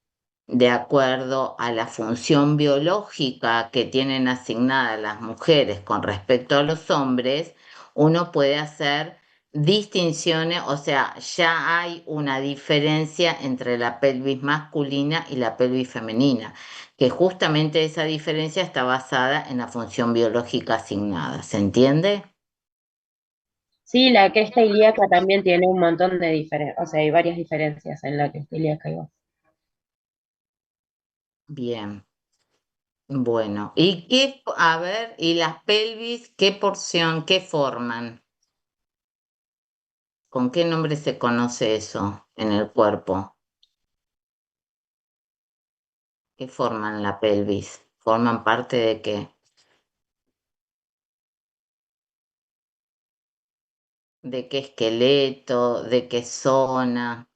de acuerdo a la función biológica que tienen asignada las mujeres con respecto a los hombres, uno puede hacer distinciones, o sea, ya hay una diferencia entre la pelvis masculina y la pelvis femenina, que justamente esa diferencia está basada en la función biológica asignada. ¿Se entiende? Sí, la cresta ilíaca también tiene un montón de diferencias, o sea, hay varias diferencias en la cresta ilíaca igual. Bien. Bueno, ¿y qué, a ver, y las pelvis, qué porción, qué forman? ¿Con qué nombre se conoce eso en el cuerpo? ¿Qué forman la pelvis? ¿Forman parte de qué? ¿De qué esqueleto? ¿De qué zona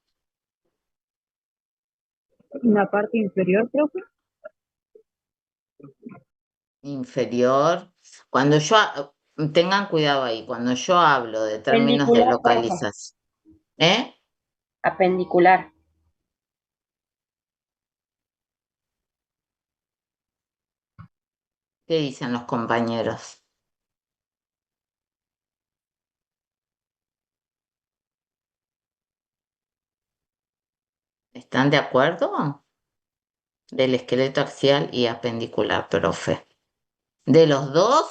La parte inferior, profe. inferior? Cuando tengan cuidado ahí, cuando yo hablo de términos de Apendicular, profe. localización, ¿eh? Apendicular. ¿Qué dicen los compañeros? ¿Están de acuerdo? Del esqueleto axial y apendicular, profe. ¿De los dos?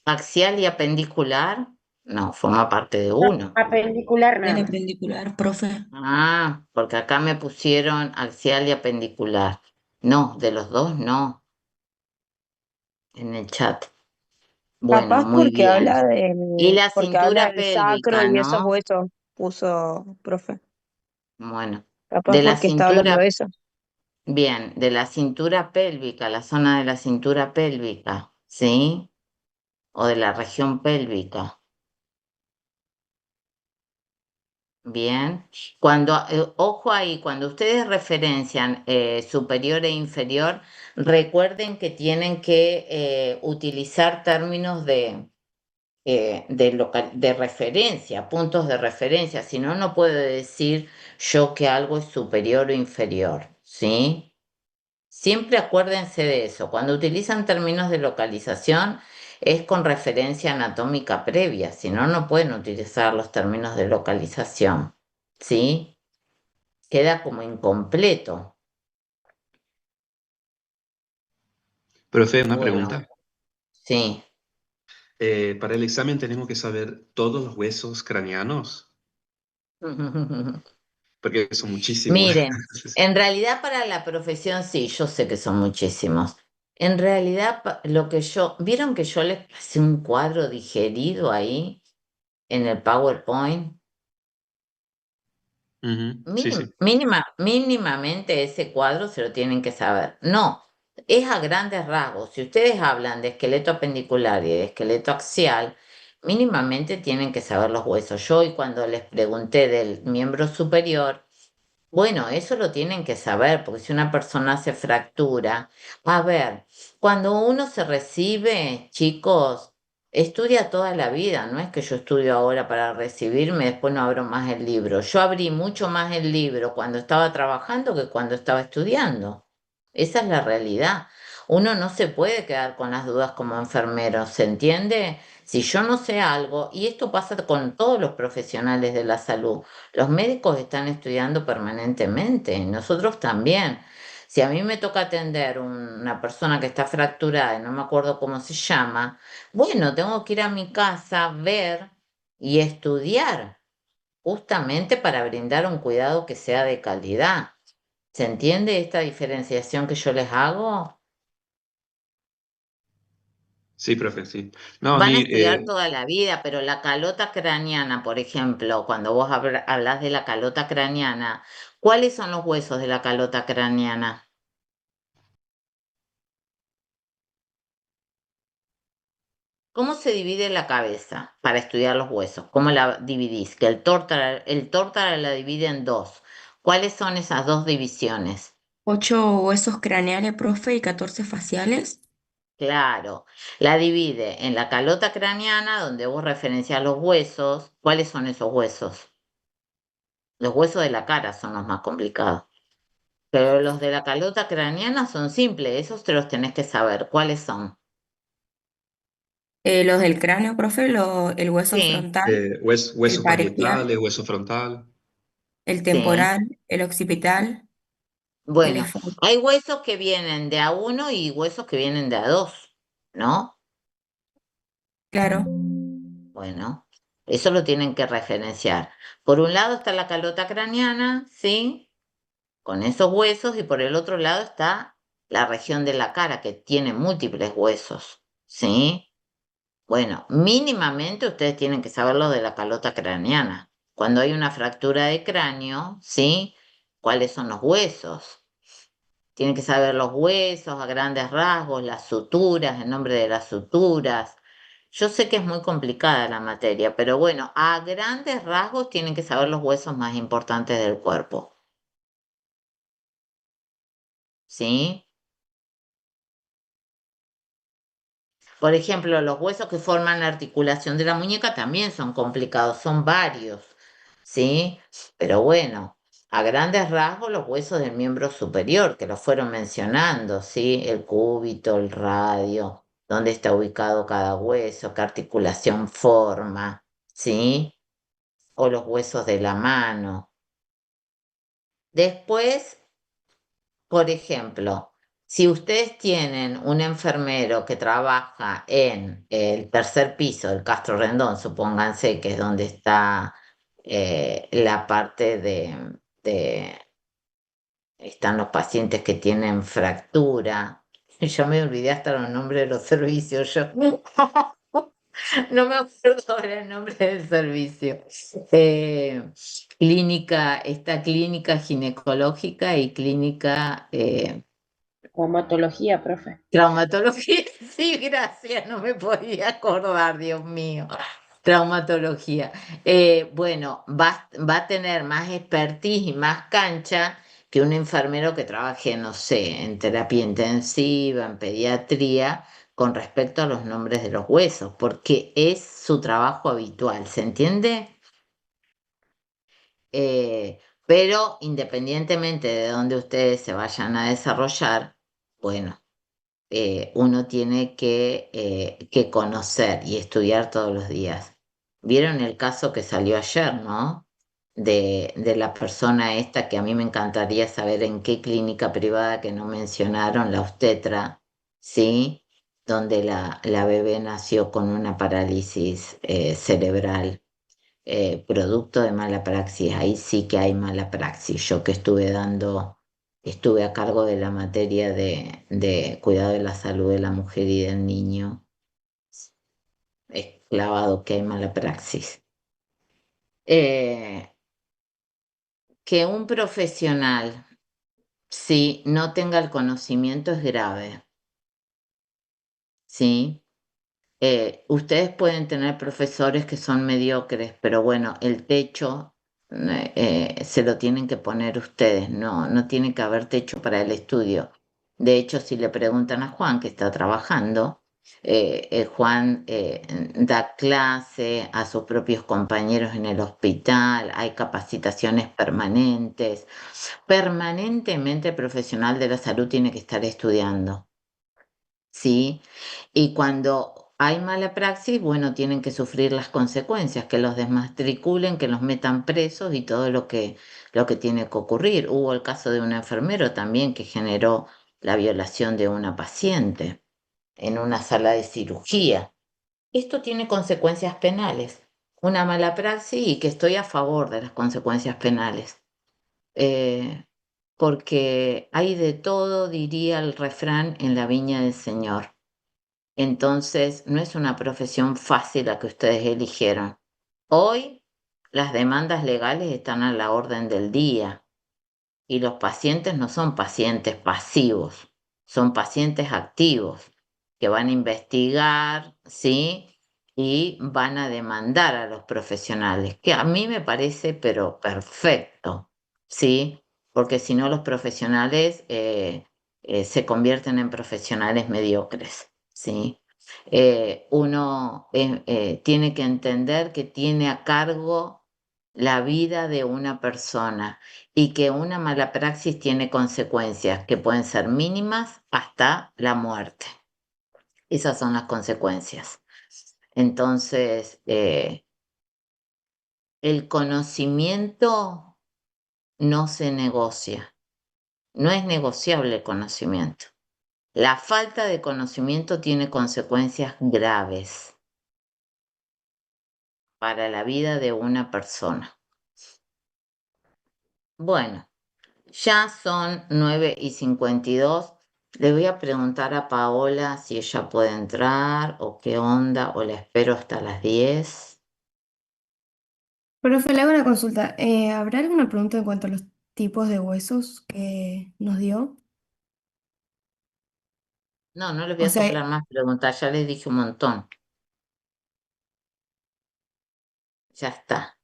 ¿Axial y apendicular? No, forma parte de uno. Apendicular Del no. apendicular, profe. Ah, porque acá me pusieron axial y apendicular. No, de los dos no, en el chat. Bueno, Capaz muy bien. Y la porque habla cintura del sacro pélvica, y esos ¿no? huesos, puso, profe. Bueno, Capaz de la porque está hablando de cintura, eso. bien, de la cintura pélvica, la zona de la cintura pélvica, ¿sí? O de la región pélvica. Bien. Ojo ahí, cuando ustedes referencian superior e inferior, recuerden que tienen que utilizar términos de referencia, puntos de referencia, si no, no puedo decir yo que algo es superior o inferior, ¿sí? Siempre acuérdense de eso. Cuando utilizan términos de localización es con referencia anatómica previa, si no, no pueden utilizar los términos de localización, ¿sí? Queda como incompleto. Profe, una Bueno, pregunta. sí. Para el examen tenemos que saber todos los huesos craneanos, porque son muchísimos. Miren, en realidad para la profesión sí, yo sé que son muchísimos. En realidad ¿vieron que yo les pasé un cuadro digerido ahí en el PowerPoint? Ujú, sí, sí. Mínimamente ese cuadro se lo tienen que saber. No, es a grandes rasgos. Si ustedes hablan de esqueleto apendicular y de esqueleto axial, mínimamente tienen que saber los huesos. Yo hoy cuando les pregunté del miembro superior, bueno, eso lo tienen que saber, porque si una persona se fractura, a ver, cuando uno se recibe, chicos, estudia toda la vida, no es que yo estudio ahora para recibirme, después no abro más el libro. Yo abrí mucho más el libro cuando estaba trabajando que cuando estaba estudiando. Esa es la realidad. Uno no se puede quedar con las dudas como enfermero, ¿se entiende? Si yo no sé algo, y esto pasa con todos los profesionales de la salud, los médicos están estudiando permanentemente, nosotros también. Si a mí me toca atender una persona que está fracturada y no me acuerdo cómo se llama, bueno, tengo que ir a mi casa, ver y estudiar, justamente para brindar un cuidado que sea de calidad. ¿Se entiende esta diferenciación que yo les hago? Sí, profe, sí. No, a Van a mí, estudiar toda la vida, pero la calota craneana, por ejemplo, cuando vos hablas de la calota craneana, ¿cuáles son los huesos de la calota craneana? ¿Cómo se divide la cabeza para estudiar los huesos? ¿Cómo la dividís? Que el tórtara la divide en dos. ¿Cuáles son esas dos divisiones? 8 huesos craneales, profe, y 14 faciales. Claro, la divide en la calota craneana, donde vos referencias los huesos. ¿Cuáles son esos huesos? Los huesos de la cara son los más complicados. Pero los de la calota craneana son simples, esos te los tenés que saber. ¿Cuáles son? Los del cráneo, profe, el hueso Sí, frontal, el huesos parietal, parietales, hueso frontal. el sí. temporal, el occipital, el Bueno, esfenoide. hay huesos que vienen de a uno y huesos que vienen de a dos, ¿no? Claro. Bueno, eso lo tienen que referenciar. Por un lado está la calota craneana, ¿sí? Con esos huesos, y por el otro lado está la región de la cara, que tiene múltiples huesos, ¿sí? Bueno, mínimamente ustedes tienen que saber lo de la calota craneana. Cuando hay una fractura de cráneo, ¿sí? ¿Cuáles son los huesos? Tienen que saber los huesos a grandes rasgos, las suturas, el nombre de las suturas. Yo sé que es muy complicada la materia, pero bueno, a grandes rasgos tienen que saber los huesos más importantes del cuerpo, ¿sí? Por ejemplo, los huesos que forman la articulación de la muñeca también son complicados, son varios, ¿sí? Pero bueno, a grandes rasgos los huesos del miembro superior, que los fueron mencionando, ¿sí? El cúbito, el radio, dónde está ubicado cada hueso, qué articulación forma, ¿sí? O los huesos de la mano. Después, por ejemplo, Si ustedes tienen un enfermero que trabaja en el tercer piso del Castro Rendón, supónganse que es donde está la parte de están los pacientes que tienen fractura. Yo me olvidé hasta los nombres de los servicios. Yo no me acuerdo ahora el nombre del servicio. Esta clínica ginecológica y clínica Traumatología, profe. traumatología. Sí, gracias, no me podía acordar, Dios mío. Traumatología. Bueno, va a tener más expertise y más cancha que un enfermero que trabaje, no sé, en terapia intensiva, en pediatría, con respecto a los nombres de los huesos, porque es su trabajo habitual, ¿se entiende? Pero independientemente de dónde ustedes se vayan a desarrollar, bueno, uno tiene que conocer y estudiar todos los días. ¿Vieron el caso que salió ayer, no? De la persona esta que a mí me encantaría saber en qué clínica privada que no mencionaron, la obstetra, ¿sí? Donde la bebé nació con una parálisis cerebral, producto de mala praxis. Ahí sí que hay mala praxis. Yo que estuve a cargo de la materia de cuidado de la salud de la mujer y del niño, es clavado que hay mala praxis. Eh, que un profesional, si no tenga el conocimiento, es grave, ¿sí? Ustedes pueden tener profesores que son mediocres, pero bueno, el techo se lo tienen que poner ustedes, no tiene que haber techo para el estudio. De hecho, si le preguntan a Juan, que está trabajando, Juan da clase a sus propios compañeros en el hospital, hay capacitaciones permanentes. Permanentemente el profesional de la salud tiene que estar estudiando. ¿Sí? Y cuando hay mala praxis, bueno, tienen que sufrir las consecuencias, que los desmatriculen, que los metan presos y todo lo que tiene que ocurrir. Hubo el caso de un enfermero también que generó la violación de una paciente en una sala de cirugía. Esto tiene consecuencias penales, una mala praxis y que estoy a favor de las consecuencias penales. Eh, porque hay de todo, diría el refrán, en la viña del Señor. Entonces, no es una profesión fácil la que ustedes eligieron. Hoy las demandas legales están a la orden del día y los pacientes no son pacientes pasivos, son pacientes activos que van a investigar, ¿sí? Y van a demandar a los profesionales, que a mí me parece, pero perfecto, ¿sí? Porque si no, los profesionales se convierten en profesionales mediocres, ¿sí? Uno tiene que entender que tiene a cargo la vida de una persona y que una mala praxis tiene consecuencias que pueden ser mínimas hasta la muerte. Esas son las consecuencias. Entonces, el conocimiento no se negocia, no es negociable el conocimiento. La falta de conocimiento tiene consecuencias graves para la vida de una persona. Bueno, ya son 9:52. Le voy a preguntar a Paola si ella puede entrar o qué onda, o la espero hasta las 10. Profe, le hago una consulta. ¿Habrá alguna pregunta en cuanto a los tipos de huesos que nos dio? No, no les voy O a sea, soplar más preguntas, ya les dije un montón. Ya está,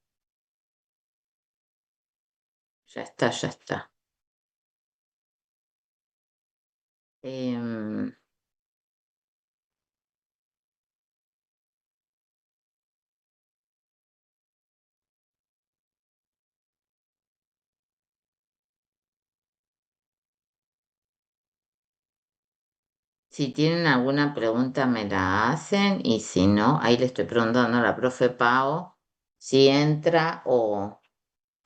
ya está, ya está. Em, si tienen alguna pregunta me la hacen y si no, ahí le estoy preguntando a la profe Pau si entra o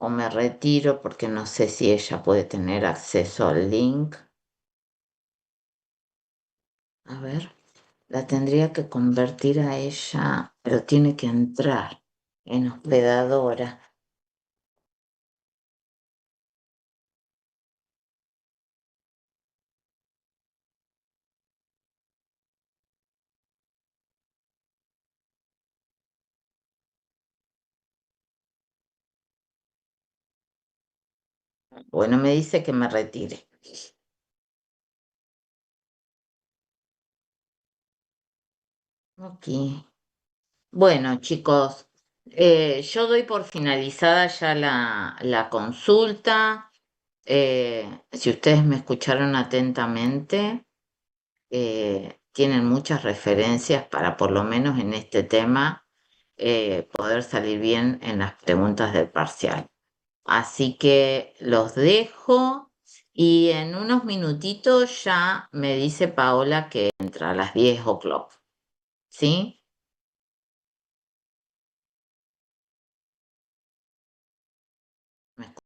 me retiro porque no sé si ella puede tener acceso al link. A ver, la tendría que convertir a ella, pero tiene que entrar en hospedadora. Bueno, me dice que me retire. Ok. Bueno, chicos, yo doy por finalizada ya la consulta. Si ustedes me escucharon atentamente, tienen muchas referencias para, por lo menos en este tema, poder salir bien en las preguntas del parcial. Así que los dejo y en unos minutitos ya me dice Paola que entra a las 10 o'clock. ¿Sí?